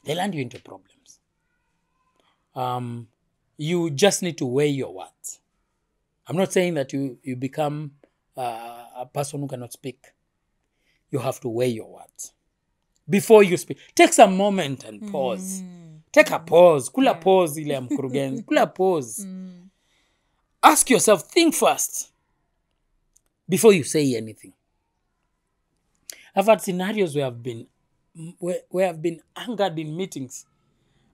They land you into problems. you just need to weigh your words. I'm not saying that you become a person who cannot speak. You have to weigh your words before you speak. Take some moment and pause. Take a pause. Kula pause ile ya mkurugenzi. Kula pause. Ask yourself, think first before you say anything. I've had scenarios where I've been angered in meetings.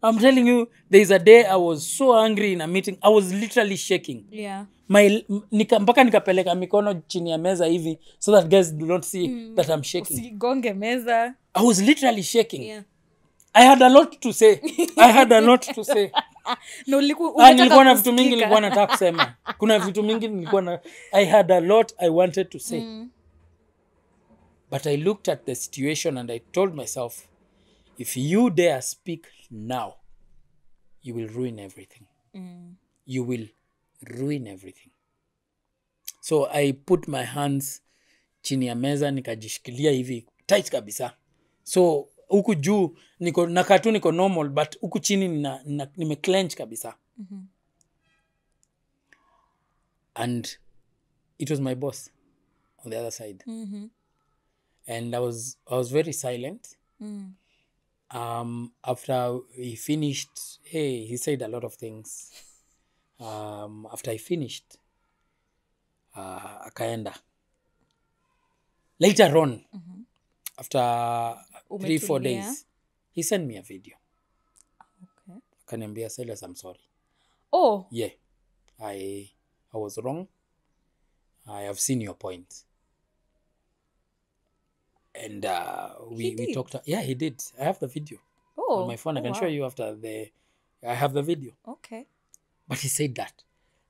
I'm telling you, there's a day I was so angry in a meeting. I was literally shaking. Yeah. Mpaka nikapeleka mikono chini ya meza hivi so that guys do not see that I'm shaking. Usigonge meza. I was literally shaking. Yeah. I had a lot to say. No, nilikuwa na vitu mingi nilikuwa nataka kusema. Kuna vitu mingi nilikuwa na I had a lot I wanted to say. But I looked at the situation and I told myself, if you dare speak now, you will ruin everything. You will ruin everything. So I put my hands chini ya meza nikajishikilia hivi tight kabisa. So huku juu niko nakatu niko normal but huku chini nime clench kabisa. And it was my boss on the other side. And I was very silent. After he finished, he said a lot of things. After I finished, akaenda. Later on, after 3-4 days, he sent me a video. Okay. Akaniambia, Silas, I'm sorry. Oh. Yeah, I was wrong. I have seen your point. And we talked. Yeah, he did. I have the video on my phone. I can show you after I have the video. Okay. But he said that.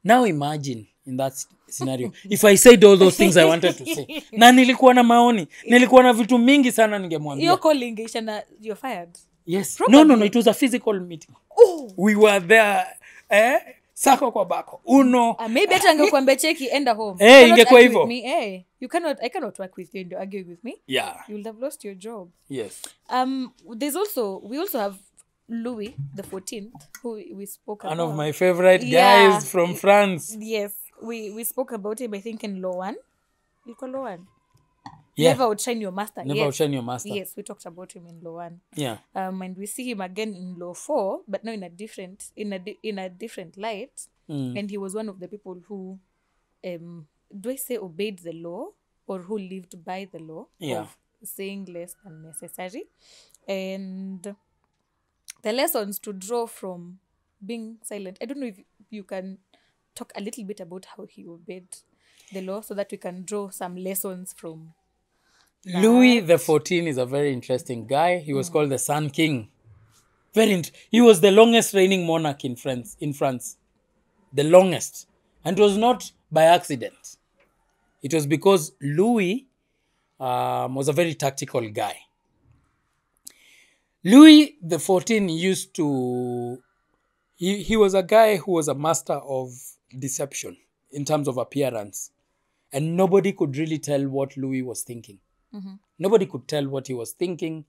Now imagine in that scenario, if I said all those things I wanted to say. Na nilikuwa na maoni. Nilikuwa na vitu mingi sana ningemwambia. You're calling Ishana, you're fired. Yes. Probably. No. It was a physical meeting. Oh. We were there. Sako kwa bako. Uno. Maybe hata angekuambia cheki enda home. Ingekuwa hivyo. I cannot work with you and you argue with me. Yeah. You would have lost your job. Yes. We also have Louis the 14th, who we spoke about. One of my favorite guys from France. Yes. We spoke about him, I think, in Law 1. You call Law 1? Yeah. Never outshine your master. Never outshine your master. Yes, we talked about him in Law 1. Yeah. And we see him again in Law 4, but now in a different light. And he was one of the people who, do I say obeyed the law or who lived by the law of saying less than necessary. And the lessons to draw from being silent. I don't know if you can talk a little bit about how he obeyed the law so that we can draw some lessons from that. Louis the 14th is a very interesting guy. He was called the Sun King. He was the longest reigning monarch in France. The longest. And it was not by accident. It was because Louis was a very tactical guy. Louis the 14th used to... He was a guy who was a master of deception in terms of appearance. And nobody could really tell what Louis was thinking. Nobody could tell what he was thinking.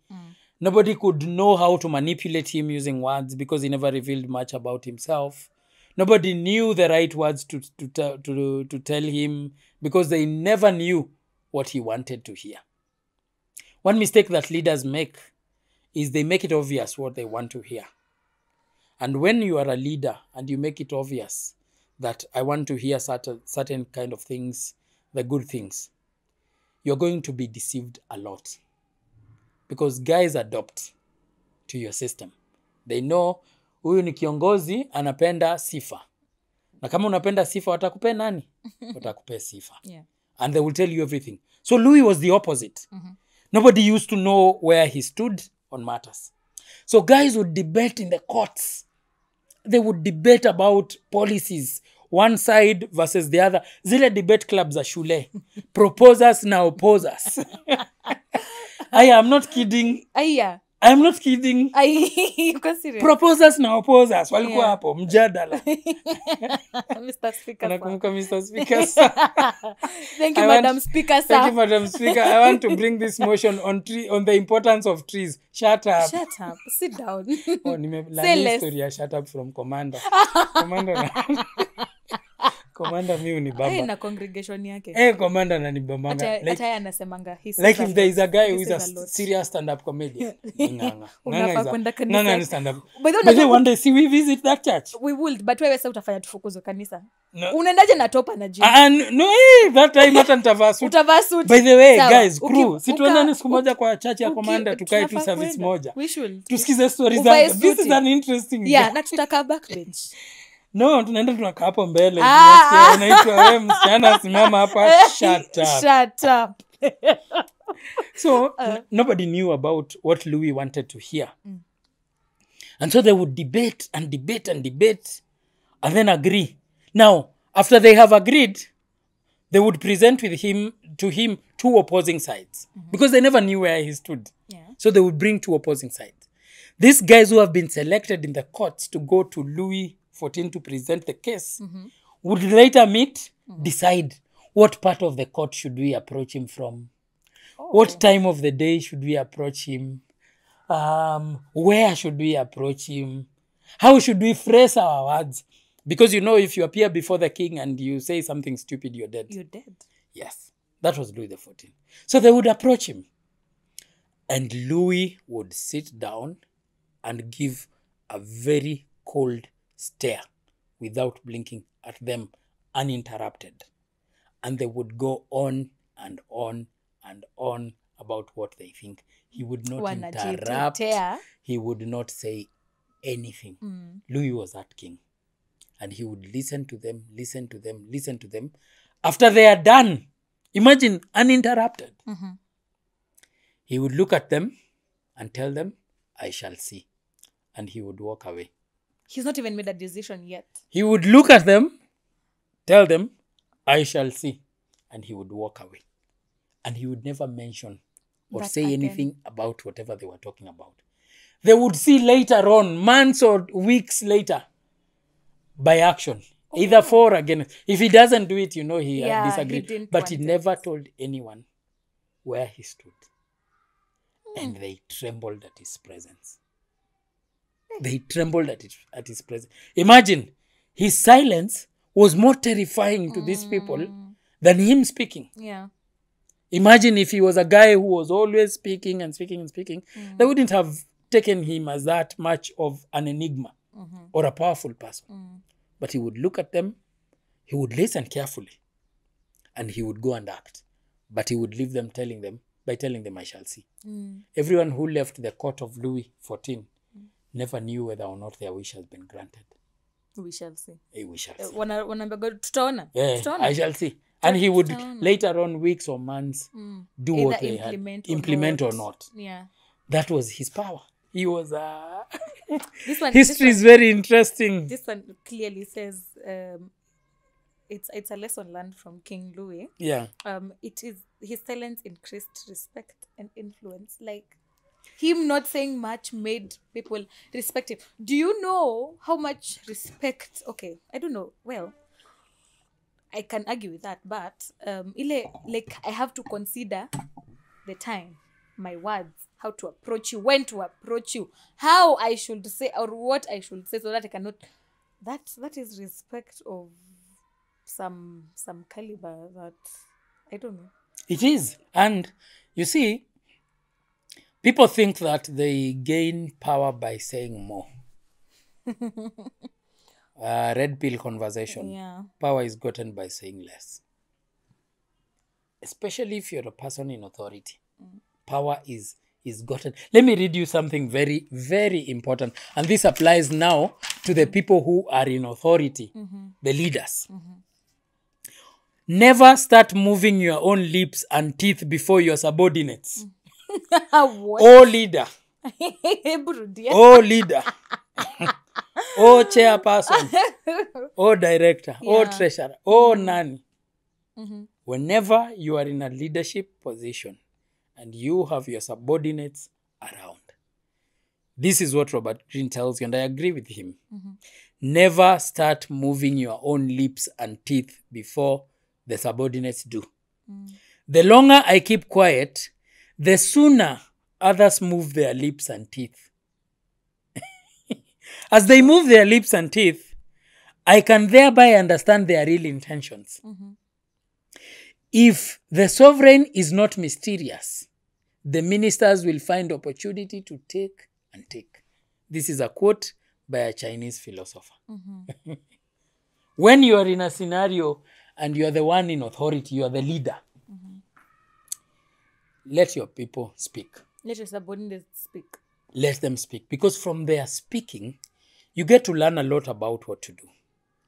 Nobody could know how to manipulate him using words because he never revealed much about himself. Nobody knew the right words to tell him because they never knew what he wanted to hear. One mistake that leaders make is they make it obvious what they want to hear. And when you are a leader and you make it obvious that I want to hear certain kind of things, the good things, you're going to be deceived a lot. Because guys adopt to your system. They know, huyu ni kiongozi, anapenda sifa. Na kama unapenda sifa, watakupea nani? Watakupea sifa. Yeah. And they will tell you everything. So Louis was the opposite. Nobody used to know where he stood on matters. So guys would debate in the courts. They would debate about policies. One side versus the other. Zile debate clubs za shule. Proposers na opposers. I'm not kidding. I'm not kidding. You're serious? Proposers na opposers walikuwa hapo mjadala. Mr. Speaker. Nakumbuka Mr. Speaker. Thank you, Madam Speaker, sir. Thank you, Madam Speaker. I want to bring this motion on the importance of trees. Shut up. Shut up. Sit down. Oh, nimelearn story ya shut up from Commander. Commander mimi ni baba. Na congregation yake. Commander na ni bamba. Hata anasemanga like if there is a guy who is a serious stand-up comedian. Unafaa kwenda kanisa. Nganga ni stand-up. But one day see we visit that church. We would, but wewe sasa utafanya tufukuzwe kanisa. No. Unaendaje na topa na jeans? No, that time hata nitavaa suit. Utavaa suit. By the way, guys, crew, si tuendane siku moja kwa church ya Commander tukae tu service moja. We should. Tusikize stories zake. This is an interesting. Yeah, na tutakaa backbench. No, tunaenda tunakaa hapo mbele. Tunasikia inaitwa wewe msichana simama hapa, shut up. Shut up. So, nobody knew about what Louis wanted to hear. And so they would debate and debate and debate and then agree. Now, after they have agreed, they would present to him two opposing sides because they never knew where he stood. Yeah. So they would bring two opposing sides. These guys who have been selected in the courts to go to Louis XIV to present the case would later meet, decide what part of the court should we approach him from, what time of the day should we approach him, where should we approach him, how should we phrase our words. Because if you appear before the king and you say something stupid, you're dead. You're dead. Yes, that was Louis XIV. So they would approach him. And Louis would sit down and give a very cold stare without blinking at them uninterrupted. And they would go on and on and on about what they think. He would not interrupt. He would not say anything. Louis was that king. And he would listen to them, listen to them, listen to them. After they are done, imagine, uninterrupted. He would look at them and tell them, I shall see. And he would walk away. He's not even made a decision yet. He would look at them, tell them, I shall see. And he would walk away. And he would never mention or say anything about whatever they were talking about. They would see later on, months or weeks later, by action, either for or against. If he doesn't do it, he had disagreed. But he never told anyone where he stood. And they trembled at his presence. They trembled at his presence. Imagine, his silence was more terrifying to these people than him speaking. Yeah. Imagine if he was a guy who was always speaking and speaking and speaking, they wouldn't have taken him as that much of an enigma or a powerful person. But he would look at them, he would listen carefully, and he would go and act. But he would leave them by telling them, I shall see. Everyone who left the court of Louis XIV never knew whether or not their wish has been granted. We shall see. We shall see. Tutaona. I shall see. And he would later on, weeks or months, do Either what they had. Implement or not. Yeah. That was his power. He was history is very interesting. This one clearly says it's a lesson learned from King Louis. Yeah. It is his silence increased respect and influence. Like him not saying much made people respect him. Do you know how much respect? Okay, I don't know. Well, I can argue with that, but I have to consider the time, my words, how to approach you, when to approach you, how I should say or what I should say, so that I cannot. That is respect of some caliber that I don't know. It is, and you see, people think that they gain power by saying more. Red pill conversation. Yeah. Power is gotten by saying less. Especially if you're a person in authority. Power is gotten. Let me read you something very, very important. And this applies now to the people who are in authority, the leaders. Never start moving your own lips and teeth before your subordinates. What? Oh leader. Oh leader. Oh chairperson. Oh director. Yeah. Oh treasurer. Oh nanny. Whenever you are in a leadership position and you have your subordinates around, This is what Robert Greene tells you, and I agree with him. Never start moving your own lips and teeth before the subordinates do. The longer I keep quiet, the sooner others move their lips and teeth. As they move their lips and teeth, I can thereby understand their real intentions. If the sovereign is not mysterious, the ministers will find opportunity to take and take. This is a quote by a Chinese philosopher. When you are in a scenario and you are the one in authority, you are the leader, let your people speak. Let your subordinates speak. Let them speak. Because from their speaking, you get to learn a lot about what to do.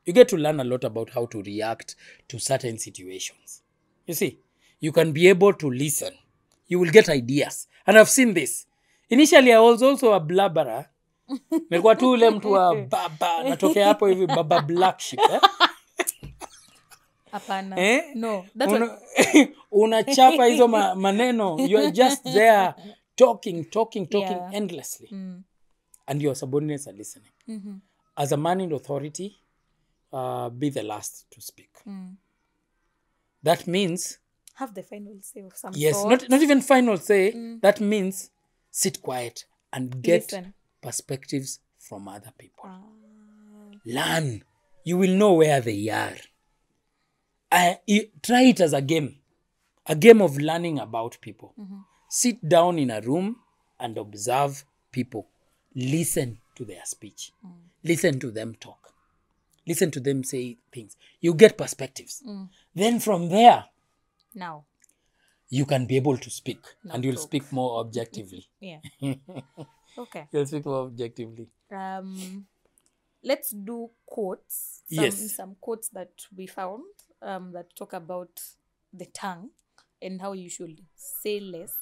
You get to learn a lot about how to react to certain situations. You see, you can be able to listen. You will get ideas. And I've seen this. Initially, I was also a blabberer. Nilikuwa tu ule mtu wa baba. Natokea hapo hivi baba black sheep. Apana. No. Unachapa hizo maneno. You are just there talking endlessly. And your subordinates are listening. As a man in authority, be the last to speak. That means... have the final say of some yes, sort. not even final say. That means sit quiet and get perspectives from other people. Learn. You will know where they are. Try it as a game of learning about people. Sit down in a room and observe people. Listen to their speech. Listen to them talk. Listen to them say things. You get perspectives. Then from there, now you can be able to speak, and you'll speak more objectively. Yeah. Okay. You'll speak more objectively. Let's do quotes. Some quotes that we found that talk about the tongue and how you should say less.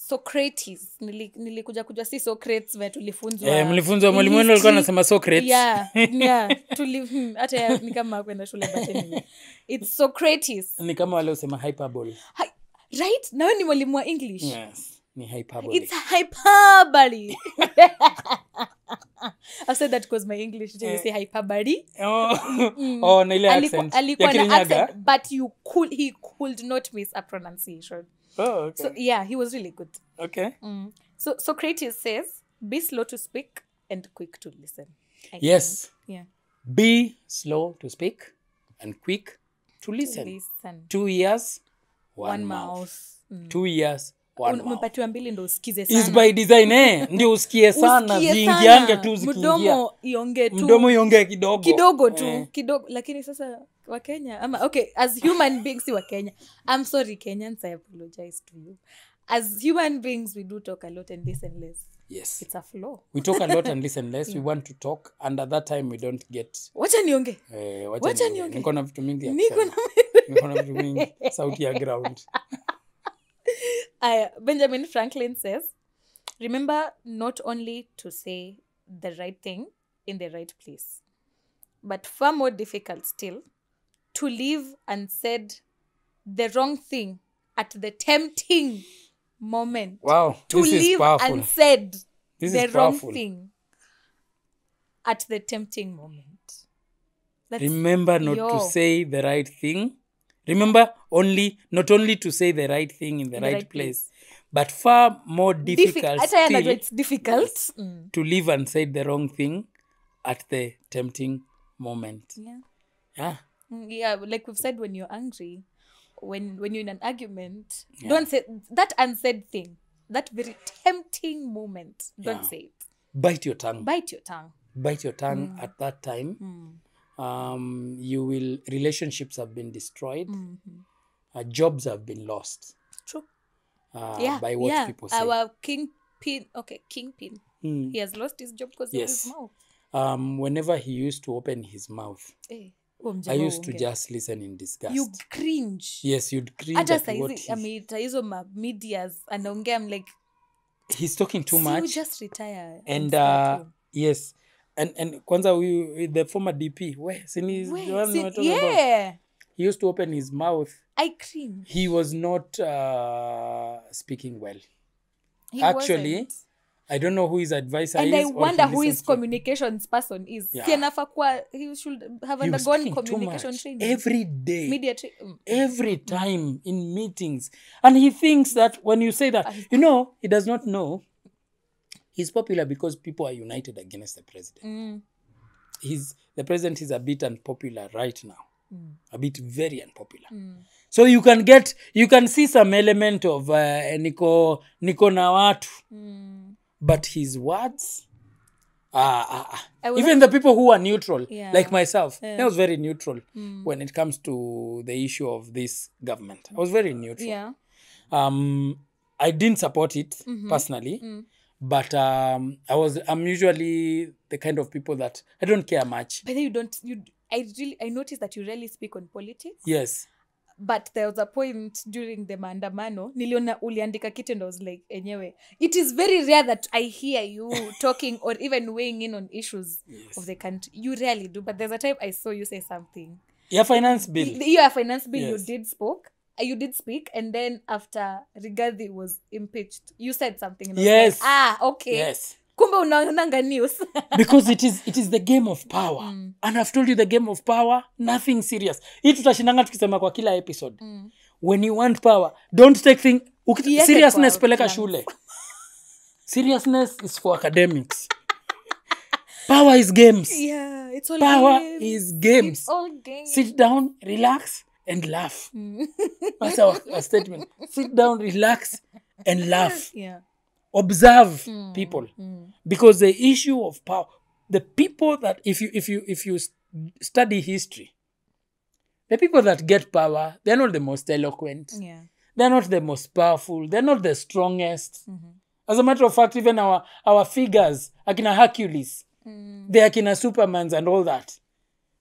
Socrates, nilikuja kujua si Socrates vile tulifunzwa. Mlifunzwa mwalimu wenu alikuwa anasema Socrates. Yeah. Hata ni kama kwenda shule but anyway. It's Socrates. Ni kama wale usema hyperbole. Right? Nawe ni mwalimu wa English. Yes, ni hyperbole. It's hyperbole. I said that because my English teacher say hyperbole. Oh, na ile accent. Alikuwa na accent, but he could not miss a pronunciation. Oh, okay. So yeah, he was really good. Okay. So Socrates says, be slow to speak and quick to listen. Yes. Think. Yeah. Be slow to speak and quick to listen. 2 ears, one mouth. 2 ears, one mouth. Umepatiwa mbili ndo usikize sana. Is by design ndio usikie sana, ziingiange tu zikiingia. Mdomo iongee tu. Mdomo iongee kidogo. Kidogo tu, kidogo. Lakini sasa wa Kenya okay, as human beings wa Kenya. I'm sorry Kenyans, I apologize to you. As human beings we do talk a lot and listen less. Yes. It's a flaw. We talk a lot and listen less. We want to talk and at that time we don't get wacha niongee. Wacha niongee. Niko na vitu mingi. Niko na vitu mingi. Sauti ya ground. Benjamin Franklin says, remember not only to say the right thing in the right place, but far more difficult still, to leave unsaid the wrong thing at the tempting moment. Wow, to this leave is powerful. Unsaid this the is wrong powerful. thing at the tempting moment. Remember not to say the right thing. Remember not only to say the right thing in the right place, but far more difficult still, it's difficult to leave unsaid the wrong thing at the tempting moment. Yeah, like we've said, when you're angry, when you're in an argument, don't say that unsaid thing, that very tempting moment. Don't say it. Bite your tongue. Bite your tongue. Bite your tongue at that time. Relationships have been destroyed. Jobs have been lost. True. By what people say. Our kingpin. He has lost his job because of his mouth. Whenever he used to open his mouth, I used to just listen in disgust. You cringe. Yes, you'd cringe at what hizo medias anaongea. I'm like, he's talking too much. You just retire. And yes. And kwanza the former DP, he used to open his mouth. I cringe. He was not speaking well. He Actually, wasn't. I don't know who his advisor And is. I or wonder he who his listens to. communications person is. Yeah. Si anafaa kuwa- he should have He was undergone speaking too communication much. training. Every day. Media Every time in meetings. And he thinks that when you say that, he does not know he's popular because people are united against the president. The president is a bit unpopular right now. A bit very unpopular. So you can see some element of niko na watu. But his words, even the people who are neutral, like myself, I was very neutral when it comes to the issue of this government. I was very neutral. Yeah. I didn't support it personally, but I'm usually the kind of people that I don't care much. But then I noticed that you rarely speak on politics. Yes. But there was a point during the maandamano, niliona uliandika kitu and I was like, enyewe, it is very rare that I hear you talking or even weighing in on issues of the country. You rarely do, but there's a time I saw you say something. Your finance bill. Your finance bill, Yes. you did speak, and then after Rigathi was impeached, you said something. And I Yes. was like, okay. Yes. Kumbe unaonanga news. Because it is the game of power. And I've told you the game of power, nothing serious. Hii tutashindanga tukisema kwa kila episode. When you want power, don't take things... Seriousness peleka shule. Seriousness is for academics. Power is games. Yeah, it's all Power games. is games. It's all games. Sit down, relax, and laugh. That's our statement. Sit down, relax, and laugh. Yeah. Observe people, because the issue of power, the people that if you study history, the people that get power, they're not the most eloquent. Yeah. They're not the most powerful. They're not the strongest. As a matter of fact, even our figures, akina Hercules, they akina Supermans and all that,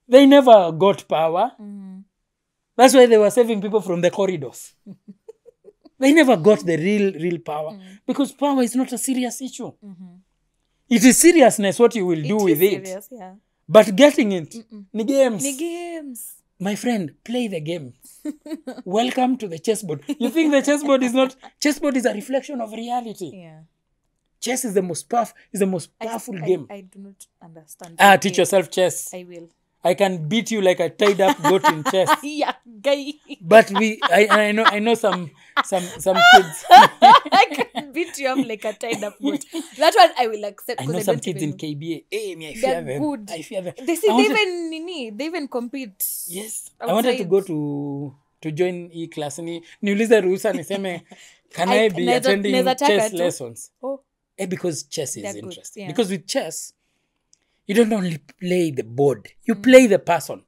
they never got power. That's why they were saving people from the corridors. They never got the real power, because power is not a serious issue. It is seriousness what you will do with Serious, it. yeah. But getting it, ni games. The games. My friend, play the game. Welcome to the chessboard. You think the chessboard is not... Chessboard is a reflection of reality. Yeah. Chess is the most powerful game. I do not understand. Teach yourself chess. I will. I can beat you like a tied up goat in chess. Yeah, guy. But I know some kids. I can beat you up like a tied up goat. That one I will accept. I know some kids in KBA. Hey, me, I fear them. Good. I fear them. They see they even compete. Yes. I wanted to go to join class. Niulize ruhusa niseme, can I be attending chess lessons? Oh. Because chess is interesting. Yeah. Because with chess, you don't only play the board. You play the person.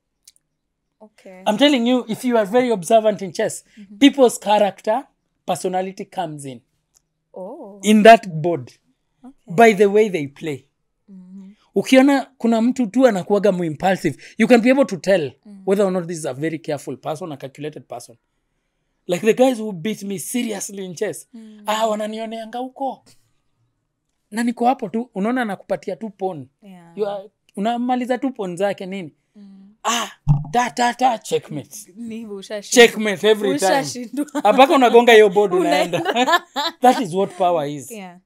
Okay. I'm telling you, if you are very observant in chess, people's character, personality comes in. Oh. In that board. Okay. By the way they play. Ukiona kuna mtu tu anakuwaga impulsive, you can be able to tell whether or not this is a very careful person, a calculated person. Like the guys who beat me seriously in chess. Wananioneanga huko. Na niko hapo tu, unaona nakupatia tu pawn. Yeah. Unamaliza tu pawn zake nini? Checkmate. Checkmate every time. Apaka unagonga hiyo board unaenda. That is what power is. Yeah.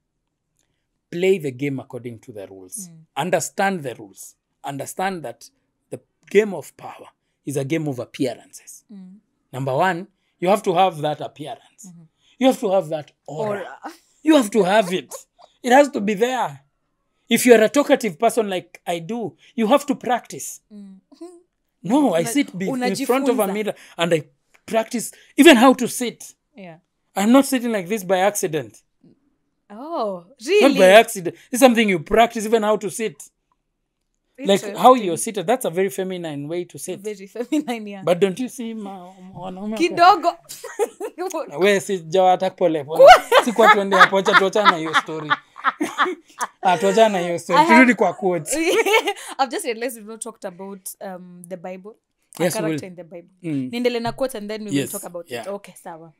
Play the game according to the rules. Understand the rules. Understand that the game of power is a game of appearances. Number one, you have to have that appearance. You have to have that aura. You have to have it. It has to be there. If you're a talkative person like I do, you have to practice. No, I sit in front of a mirror and I practice even how to sit. Yeah. I'm not sitting like this by accident. Oh, really? Not by accident. It's something you practice, even how to sit. Like how you're seated. That's a very feminine way to sit. Very feminine, yeah. But don't you see wanaume? Kidogo. We sijawata pole pole. Sikuwa tuende hapo tuachana hiyo story. Tuachana hiyo story. Turudi kwa quotes. I've just realized we've not talked about the Bible. Yes, a character in the Bible. Niendele na quote and then we will talk about it. Okay, sawa.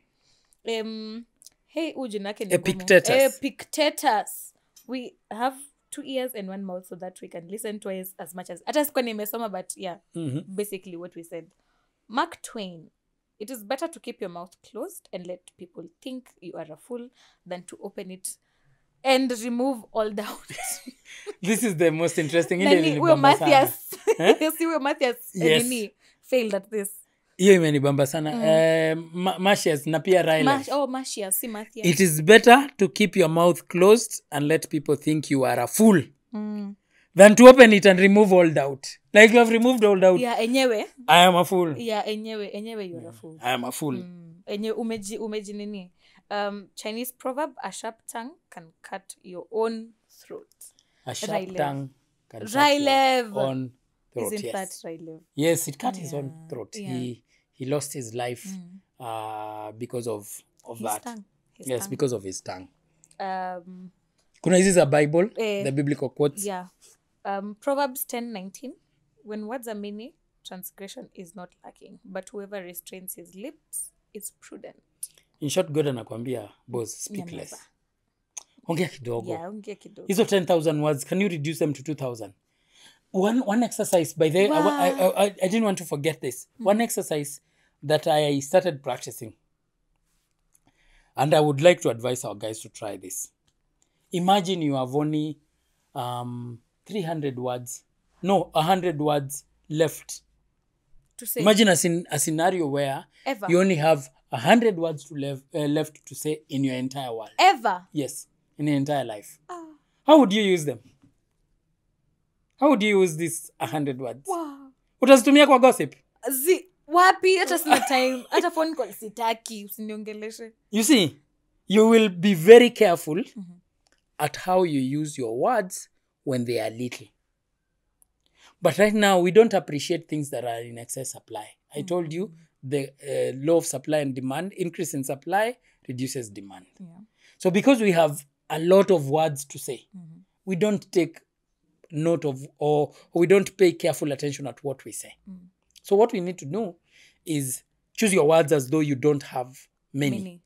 Hey, ujinake ni Epictetus. We have 2 ears and 1 mouth so that we can listen twice as much as... Hata sikuwa nimesoma, but yeah, basically what we said. Mark Twain. It is better to keep your mouth closed and let people think you are a fool than to open it and remove all doubt. This is the most interesting. Nani, huyo Matthias. Yes, huyo Matthias. Yes. Nini failed at this. Hiyo imenibamba sana. Matthias na pia Ryleyev. Matthias, si Matthias. It is better to keep your mouth closed and let people think you are a fool than to open it and remove all doubt. Like you have removed all doubt. Yeah, enyewe. I am a fool. Yeah, enyewe you're a fool. I am a fool. Enyewe umeji nini? Chinese proverb, a sharp tongue can cut your own throat. A sharp tongue can cut Ryleyev. your own throat. Isn't Yes. that Ryleyev? Yes, it cut his own throat. Yeah. He lost his life because of that. Tongue. His Yes, tongue. because of his tongue. Kuna hizi za Bible, the biblical quotes. Yeah. Proverbs 10:19. When words are many, transgression is not lacking, but whoever restrains his lips is prudent. In short, God anakuambia, boss, speak less. Ongea kidogo. Yeah, ongea kidogo. Hizo 10,000 words, can you reduce them to 2,000? One exercise, by the way, I didn't want to forget this. One exercise that I started practicing, and I would like to advise our guys to try this. Imagine you have only 300 words, no, 100 words left. To say. Imagine a scenario where Ever. you only have 100 words to left to say in your entire world. Ever. Yes, in your entire life. How would you use them? How would you use these 100 words? Wow. Utazitumia kwa gossip? Wapi, hata sina time. Hata phone call sitaki, usiniongeleshe. You see, you will be very careful at how you use your words when they are little. But right now, we don't appreciate things that are in excess supply. I told you, the law of supply and demand, increase in supply reduces demand. Yeah. So because we have a lot of words to say, we don't take note of or we don't pay careful attention at what we say. So what we need to do is choose your words as though you don't have many.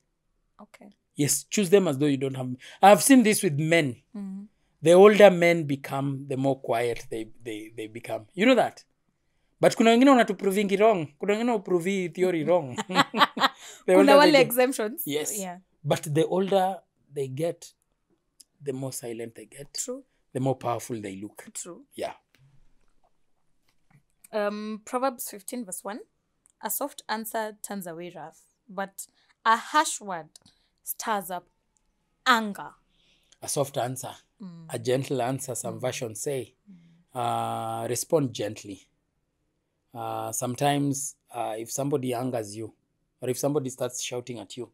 Okay. Yes, choose them as though you don't have. I've seen this with men. The older men become, the more quiet they become. You know that? But kuna wengine wanatuprovingi wrong. Kuna wengine uprovi theory wrong. Kuna wale exemptions. Yes. Yeah. But the older they get, the more silent they get. True. The more powerful they look. True. Yeah. Proverbs 15:1. A soft answer turns away wrath, but a harsh word stirs up anger. A soft answer. A gentle answer, some versions say. Respond gently. Sometimes if somebody angers you, or if somebody starts shouting at you,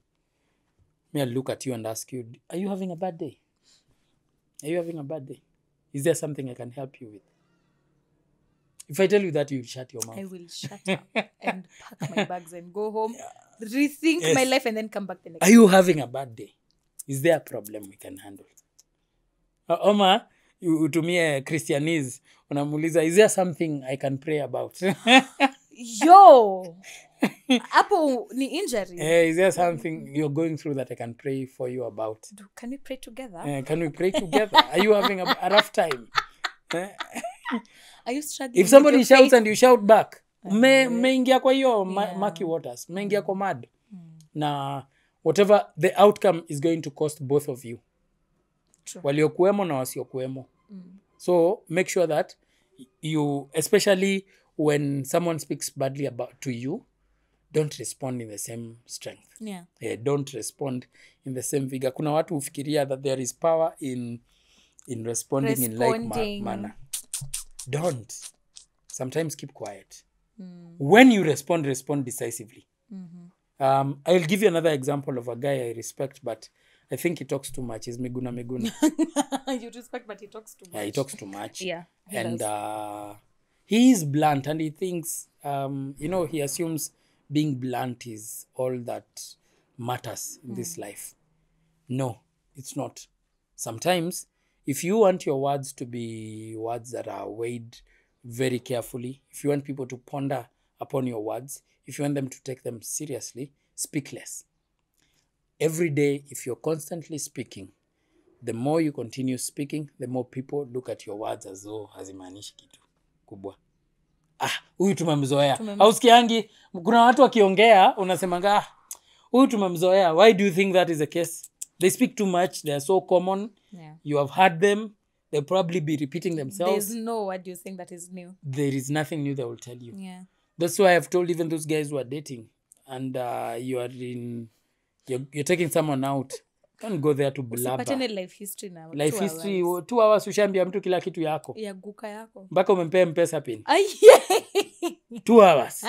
may I look at you and ask you, are you having a bad day? Are you having a bad day? Is there something I can help you with? If I tell you that, you'll shut your mouth. I will shut up and pack my bags and go home, rethink my life, and then come back the next day. Are you having a bad day? Is there a problem we can handle? Oma, utumie Christianese. Unamuuliza, is there something I can pray about? Yo! Apo ni injury. Is there something you're going through that I can pray for you about? Can we pray together? Can we pray together? Are you having a rough time? Are you struggling? If somebody shouts and you shout back, mmeingia kwa hiyo murky waters, mmeingia kwa mud. Na whatever the outcome is going to cost both of you. True. Waliokuwemo na wasiokuwemo. So make sure that you, especially when someone speaks badly to you, don't respond in the same strength. Yeah. Don't respond in the same vigor. Kuna watu hufikiria that there is power in responding in like manner. Don't. Sometimes keep quiet. When you respond decisively. I'll give you another example of a guy I respect, but I think he talks too much. He's Miguna. You respect, but he talks too much. Yeah, he talks too much. Yeah. And he is blunt, and he thinks, he assumes being blunt is all that matters in this life. No, it's not. Sometimes, if you want your words to be words that are weighed very carefully, if you want people to ponder upon your words, if you want them to take them seriously, speak less. Every day, if you're constantly speaking, the more you continue speaking, the more people look at your words as though hazimaanishi kitu kubwa. Huyu tumemzoea. Hausikiangi, kuna watu wakiongea, unasemanga, huyu tumemzoea. Why do you think that is the case? They speak too much. They are so common. Yeah. You have heard them. They'll probably be repeating themselves. There's no word you think that is new. There is nothing new they will tell you. Yeah. That's why I've told even those guys who are dating and you're taking someone out. Don't go there to blabber. Usipatane life history now. Life history, 2 hours ushaambia mtu kila kitu yako. Ya guka yako. Mpaka umempea mpesa pin. 2 2 hours.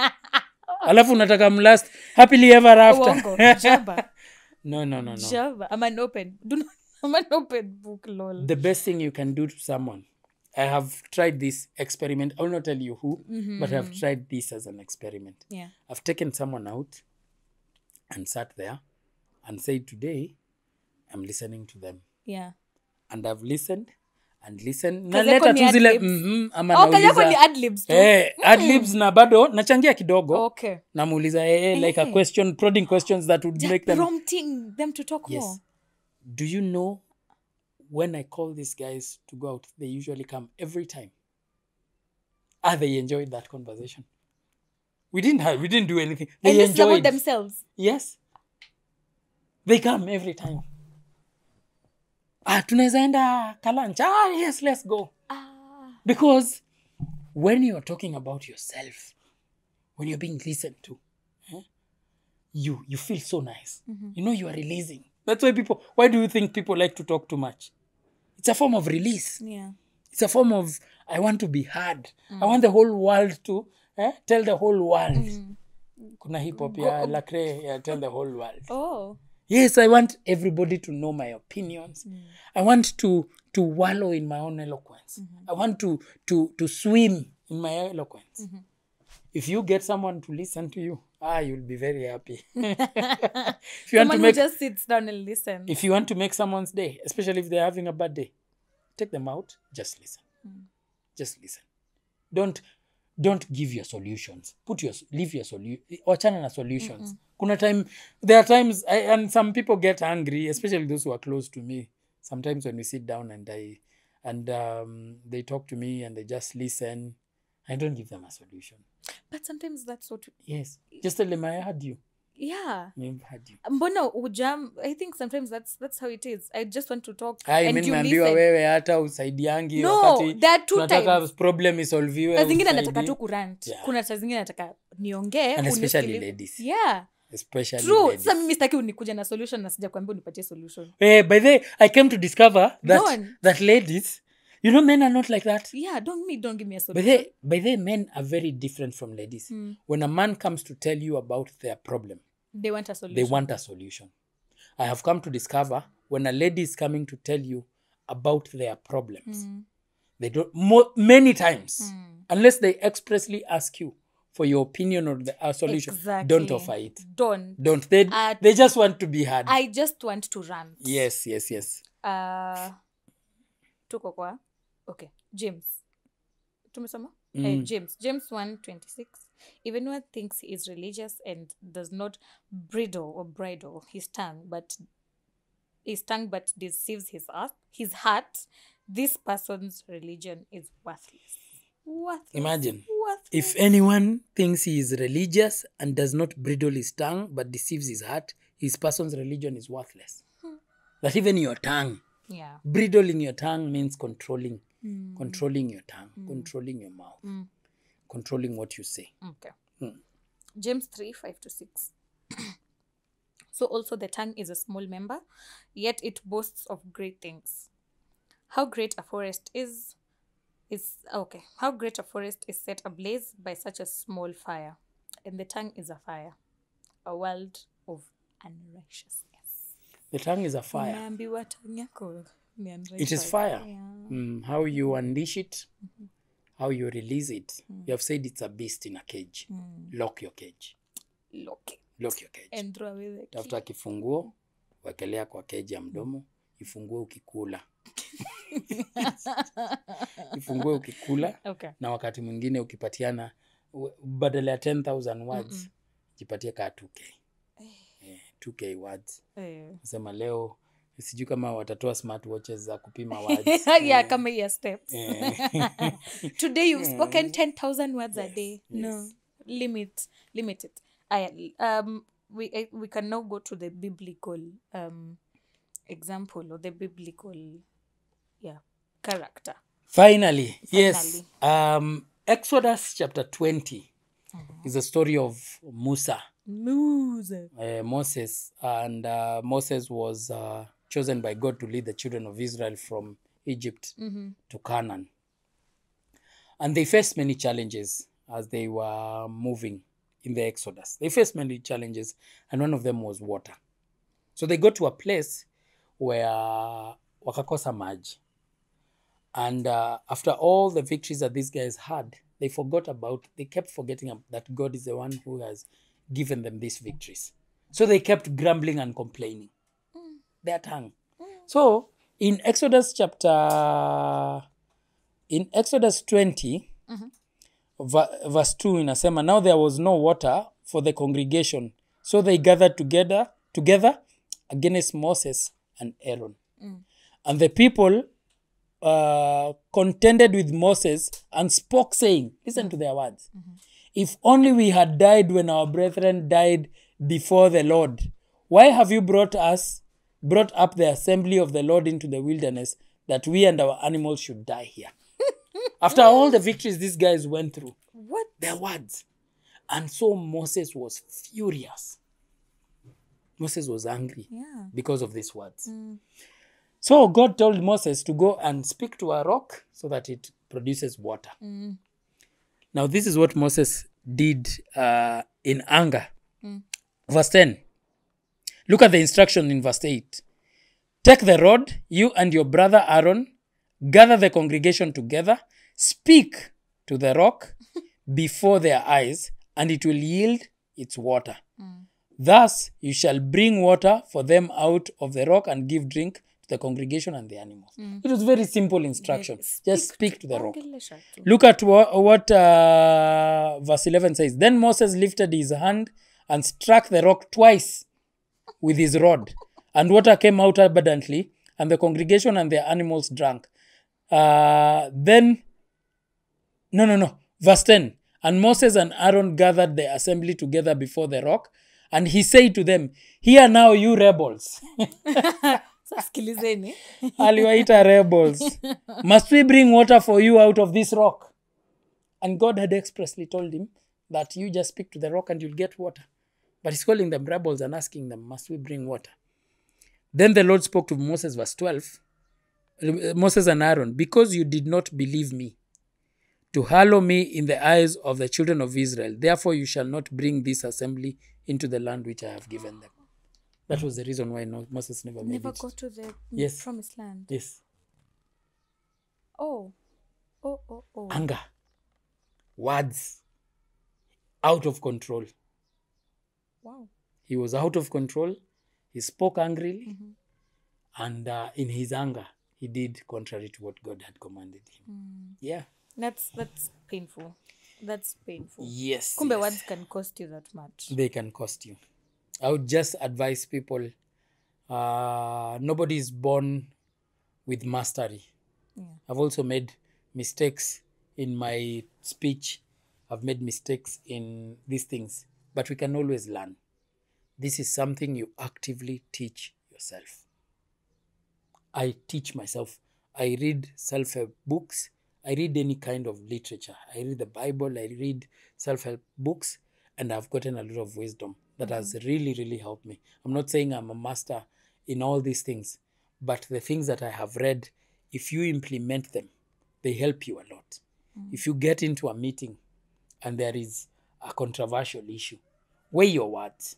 Alafu unataka mlast happily ever after. Uongo, jaba. No. Java. I'm an open book, lol. The best thing you can do to someone. I have tried this experiment. I will not tell you who, but I've tried this as an experiment. Yeah. I've taken someone out and sat there and said, today, I'm listening to them. Yeah. And I've listened and listened. Kazi Na yako leta ni tu zile ad-libs? ama Kazi yako nauliza. ni ad-libs tu? Ad-libs na bado nachangia kidogo. Okay. Namuuliza like a question, prodding questions that would make them prompting them to talk more. Do you know when I call these guys to go out, they usually come every time. They enjoyed that conversation. We didn't do anything. They and this is about enjoyed themselves. Yes. They come every time. Tunaweza enda kalanch. Yes, let's go. Because when you're talking about yourself, when you're being listened to, you feel so nice. You know you are releasing. That's why do you think people like to talk too much? It's a form of release. Yeah. It's a form of, I want to be heard. I want the whole world to tell the whole world. Kuna hip hop ya Lacrae, tell the whole world. Oh. Yes, I want everybody to know my opinions. I want to wallow in my own eloquence. I want to swim in my eloquence. If you get someone to listen to you, you'll be very happy. If you Someone who just sits down and listens. If you want to make someone's day, especially if they're having a bad day, take them out, just listen. Just listen. Don't give your solutions. Leave your solution. Wachana na solutions. There are times, and some people get angry, especially those who are close to me. Sometimes when we sit down and they talk to me and they just listen, I don't give them a solution. But sometimes that's what... Yes. Just tell them, I heard you. Yeah. I've heard you. Mbona ujam, I think sometimes that's how it is. I just want to talk and you listen. Wewe hata usaidiangi wakati there are two nataka times. Problem isolviwe. Saa zingine nataka tu kurant. Yeah. Kuna saa zingine nataka niongee. And especially ladies. Yeah. Especially true. Ladies. Sasa mimi sitaki unikuja na solution na sija kuambia unipatie solution. By the way, I came to discover that ladies, you know, men are not like that. Yeah, don't give me a solution. By the way, men are very different from ladies. When a man comes to tell you about their problem, they want a solution. I have come to discover when a lady is coming to tell you about their problems, they don't, many times, unless they expressly ask you for your opinion or the solution, don't offer it. Don't. They just want to be heard. I just want to rant. Yes. Tuko kwa? Okay. James. Tumesoma? James 1:26. If anyone thinks he is religious and does not bridle his tongue, but deceives his heart, this person's religion is worthless. Imagine. If anyone thinks he is religious and does not bridle his tongue but deceives his heart, his person's religion is worthless. That even your tongue. Yeah. Bridling your tongue means controlling your tongue, controlling your mouth, controlling what you say. Okay. James 3:5-6. So also the tongue is a small member, yet it boasts of great things. How great a forest is set ablaze by such a small fire, and the tongue is a fire, a world of unrighteousness. The tongue is a fire. It is fire. Yeah. How you unleash it, how you release it. You have said it's a beast in a cage. Lock your cage. Lock your cage. And throw away the key. Tafuta kifunguo, wekelea kwa cage ya mdomo, ifungue ukikula. Ifungue ukikula. Okay. Na wakati mwingine ukipatiana badala ya 10,000 words, jipatie ka 2K. 2K words. Nasema leo sijui kama watatoa smartwatches za kupima words. Yeah, kama ya steps. Today you've spoken 10,000 words a day. No, limit it. We can now go to the biblical example or the biblical character. Finally, yes. Exodus chapter 20 is the story of Moses. And Moses was chosen by God to lead the children of Israel from Egypt to Canaan. And they faced many challenges as they were moving in the Exodus. They faced many challenges, and one of them was water. So they got to a place where wakakosa maji. And after all the victories that these guys had, they kept forgetting that God is the one who has given them these victories. So they kept grumbling and complaining. Their tongue. So in Exodus 20, verse 2 inasema, now there was no water for the congregation, so they gathered together against Moses and Aaron. And the people contended with Moses and spoke, saying, listen to their words, if only we had died when our brethren died before the Lord. Why have you brought up the assembly of the Lord into the wilderness, that we and our animals should die here? After all the victories these guys went through. What? Their words. And so Moses was furious. Moses was angry because of these words. So God told Moses to go and speak to a rock so that it produces water. Now this is what Moses did in anger. Verse 10. Look at the instruction in verse 8. Take the rod, you and your brother Aaron, gather the congregation together, speak to the rock before their eyes, and it will yield its water. Thus you shall bring water for them out of the rock and give drink to the congregation and the animals. It was very simple instruction. Just speak to the rock. Look at what verse 11 says. Then Moses lifted his hand and struck the rock twice with his rod, and water came out abundantly, and the congregation and their animals drank. Verse 10. And Moses and Aaron gathered the assembly together before the rock, and he said to them, hear now, you rebels. Aliwaita rebels. Must we bring water for you out of this rock? And God had expressly told him that you just speak to the rock and you'll get water. But he's calling them rebels and asking them, must we bring water? Then the Lord spoke to Moses, verse 12, Moses and Aaron, because you did not believe me, to hallow me in the eyes of the children of Israel, therefore you shall not bring this assembly into the land which I have given them. That was the reason why Moses never got to the promised land. Yes. Oh. Anger. Words. Out of control. Wow. He was out of control. He spoke angrily. And in his anger, he did contrary to what God had commanded him. Yeah. That's painful. That's painful. Yes. Kumbe words can cost you that much. They can cost you. I would just advise people, nobody is born with mastery. Yeah. I've also made mistakes in my speech. I've made mistakes in these things. But we can always learn. This is something you actively teach yourself. I teach myself. I read self-help books. I read any kind of literature. I read the Bible. I read self-help books. And I've gotten a lot of wisdom that has really, really helped me. I'm not saying I'm a master in all these things. But the things that I have read, if you implement them, they help you a lot. If you get into a meeting and there is a controversial issue, weigh your words.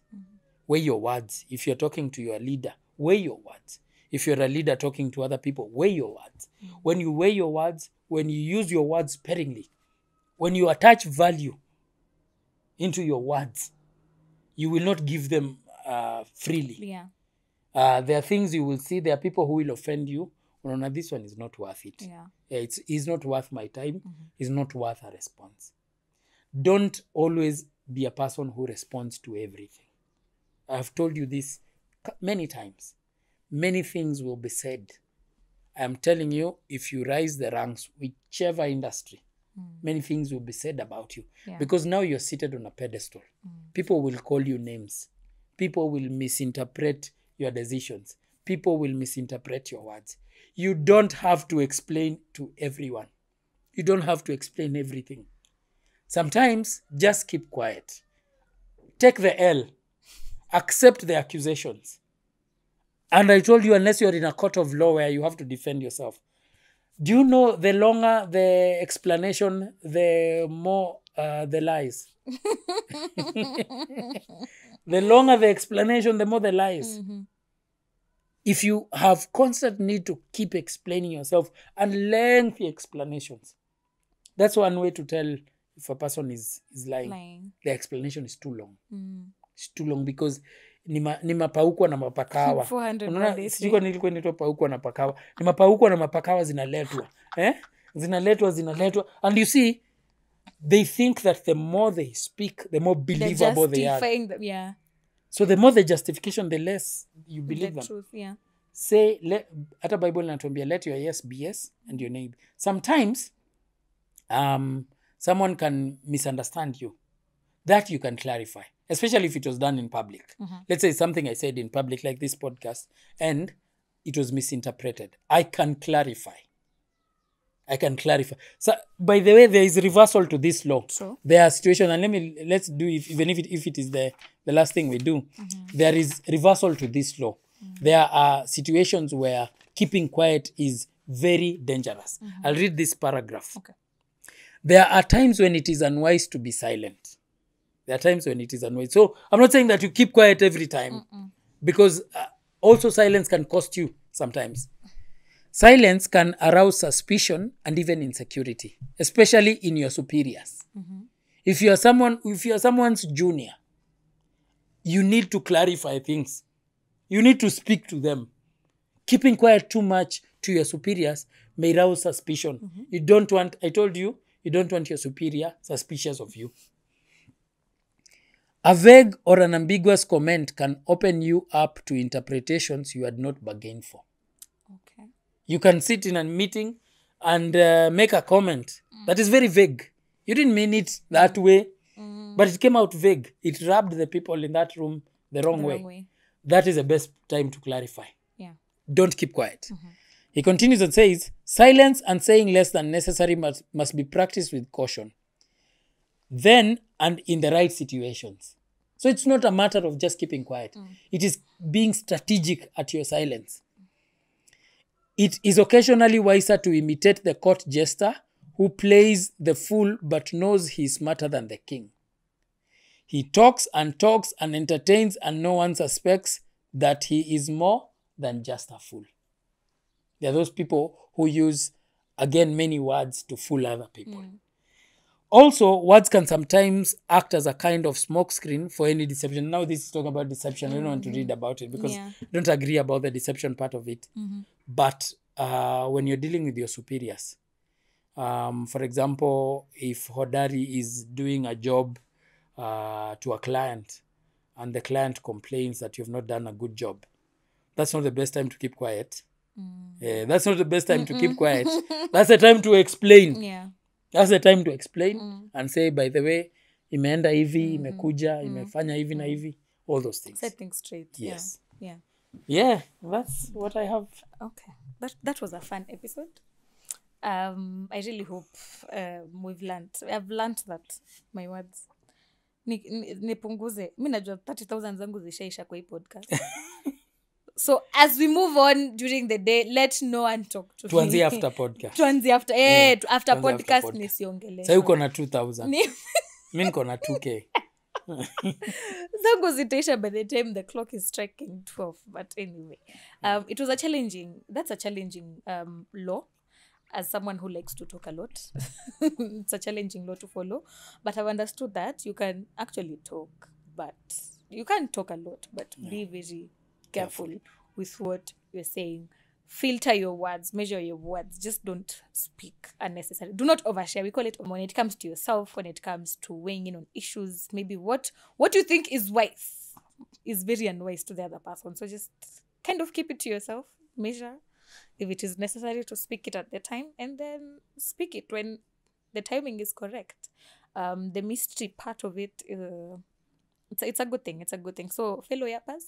Weigh your words. If you're talking to your leader, weigh your words. If you're a leader talking to other people, weigh your words. When you weigh your words, when you use your words sparingly, when you attach value into your words, you will not give them freely. Yeah. There are things you will see. There are people who will offend you. No, this one is not worth it. Yeah. It's not worth my time. It's not worth a response. Don't always be a person who responds to everything. I've told you this many times. Many things will be said. I'm telling you, if you rise the ranks, whichever industry, many things will be said about you. Yeah. Because now you're seated on a pedestal. People will call you names. People will misinterpret your decisions. people will misinterpret your words. You don't have to explain to everyone. You don't have to explain everything. Sometimes just keep quiet. Take the L. Accept the accusations. And I told you, unless you're in a court of law where you have to defend yourself, do you know the longer the explanation, the more the lies? The longer the explanation, the more the lies. If you have constant need to keep explaining yourself and lengthy explanations, that's one way to tell if a person is lying. The explanation is too long. It's too long because ni mapaukwa na mapakawa. 400 Unaona, words. sijui kwa nini ilikuwa inaitwa paukwa na pakawa. Ni mapaukwa na mapakawa zinaletwa. Zinaletwa. And you see, they think that the more they speak, the more believable they are. Yeah. So the more the justification, the less you believe them. Truth, yeah. Say, hata Bible inatuambia, let your yes be yes and your nay. Sometimes, someone can misunderstand you. That you can clarify, especially if it was done in public. Let's say something I said in public, like this podcast, and it was misinterpreted. I can clarify. So, by the way, there is reversal to this law. Sure. There are situations, and let's do it, even if it is the last thing we do. There is reversal to this law. There are situations where keeping quiet is very dangerous. I'll read this paragraph. Okay. There are times when it is unwise to be silent. There are times when it is unwise. So I'm not saying that you keep quiet every time, because also silence can cost you sometimes. Silence can arouse suspicion and even insecurity, especially in your superiors. If you are someone's junior, you need to clarify things. You need to speak to them. Keeping quiet too much to your superiors may arouse suspicion. You don't want your superior suspicious of you. A vague or an ambiguous comment can open you up to interpretations you had not bargained for. Okay. You can sit in a meeting and make a comment that is very vague. You didn't mean it that way, but it came out vague. It rubbed the people in that room the wrong way. That is the best time to clarify. Yeah. Don't keep quiet. He continues and says, silence and saying less than necessary must be practiced with caution. Then and in the right situations. So it's not a matter of just keeping quiet. It is being strategic at your silence. It is occasionally wiser to imitate the court jester who plays the fool but knows he is smarter than the king. He talks and entertains, and no one suspects that he is more than just a fool. There are those people who use, again, many words to fool other people. Also, words can sometimes act as a kind of smokescreen for any deception. Now this is talking about deception. I don't want to read about it because I don't agree about the deception part of it. But when you're dealing with your superiors, for example, if Hodari is doing a job to a client and the client complains that you've not done a good job, that's not the best time to keep quiet. That's not the best time to keep quiet. That's the time to explain. That's the time to explain and say, by the way, imeenda hivi, imekuja, imefanya hivi na hivi, all those things. Set things straight. Yes. Yeah. That's what I have. Okay. That was a fun episode. I really hope I've learned that my words nipunguze. Mimi najua 30,000 zangu zishaisha kwa hii podcast. So as we move on during the day, let no one talk to me. Tuanzie after podcast. After podcast nisiongeleshe. Sasa uko na 2,000. Mimi niko na 2K. Zangu zitaisha by the time the clock is striking 12. But anyway, it was a challenging law. As someone who likes to talk a lot, it's a challenging law to follow. But I've understood that you can actually talk, but you can't talk a lot, but be very careful with what you're saying. Filter your words, measure your words. Just don't speak unnecessarily. Do not overshare. We call it when it comes to yourself, when it comes to weighing in on issues. Maybe what you think is wise is very unwise to the other person. So just kind of keep it to yourself. Measure. If it is necessary to speak it at the time, and then speak it when the timing is correct. The mystery part of it, it's a good thing. It's a good thing. So, fellow yappers,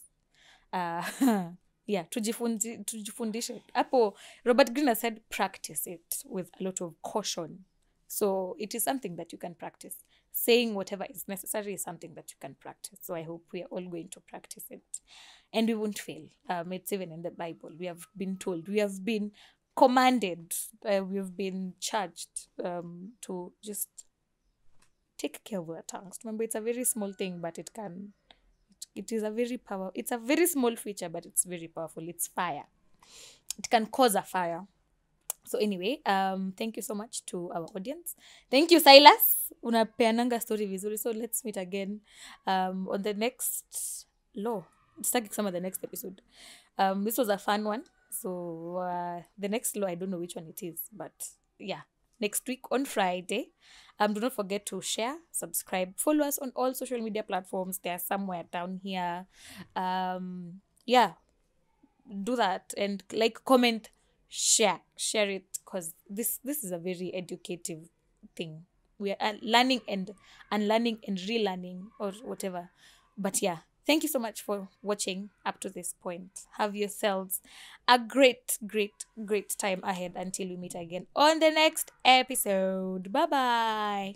Yeah, tujifundishe. Hapo Robert Greene said practice it with a lot of caution. So it is something that you can practice. Saying whatever is necessary is something that you can practice. So I hope we are all going to practice it. And we won't fail. It's even in the Bible. We have been told, we have been commanded, we have been charged to just take care of our tongues. Remember, it's a very small thing, but it is a very powerful, it's a very small feature, but it's very powerful. It's fire. It can cause a fire. So anyway, thank you so much to our audience. Thank you, Silas. Unapeananga story vizuri. So let's meet again on the next law. Let's take some of the next episode. This was a fun one. So the next law, I don't know which one it is, but yeah, next week on Friday. Do not forget to share, subscribe, follow us on all social media platforms. They are somewhere down here. Yeah, do that and like, comment, share it, because this is a very educative thing. We are learning and unlearning and relearning or whatever. But yeah, thank you so much for watching up to this point. Have yourselves a great time ahead until we meet again on the next episode. Bye. Bye.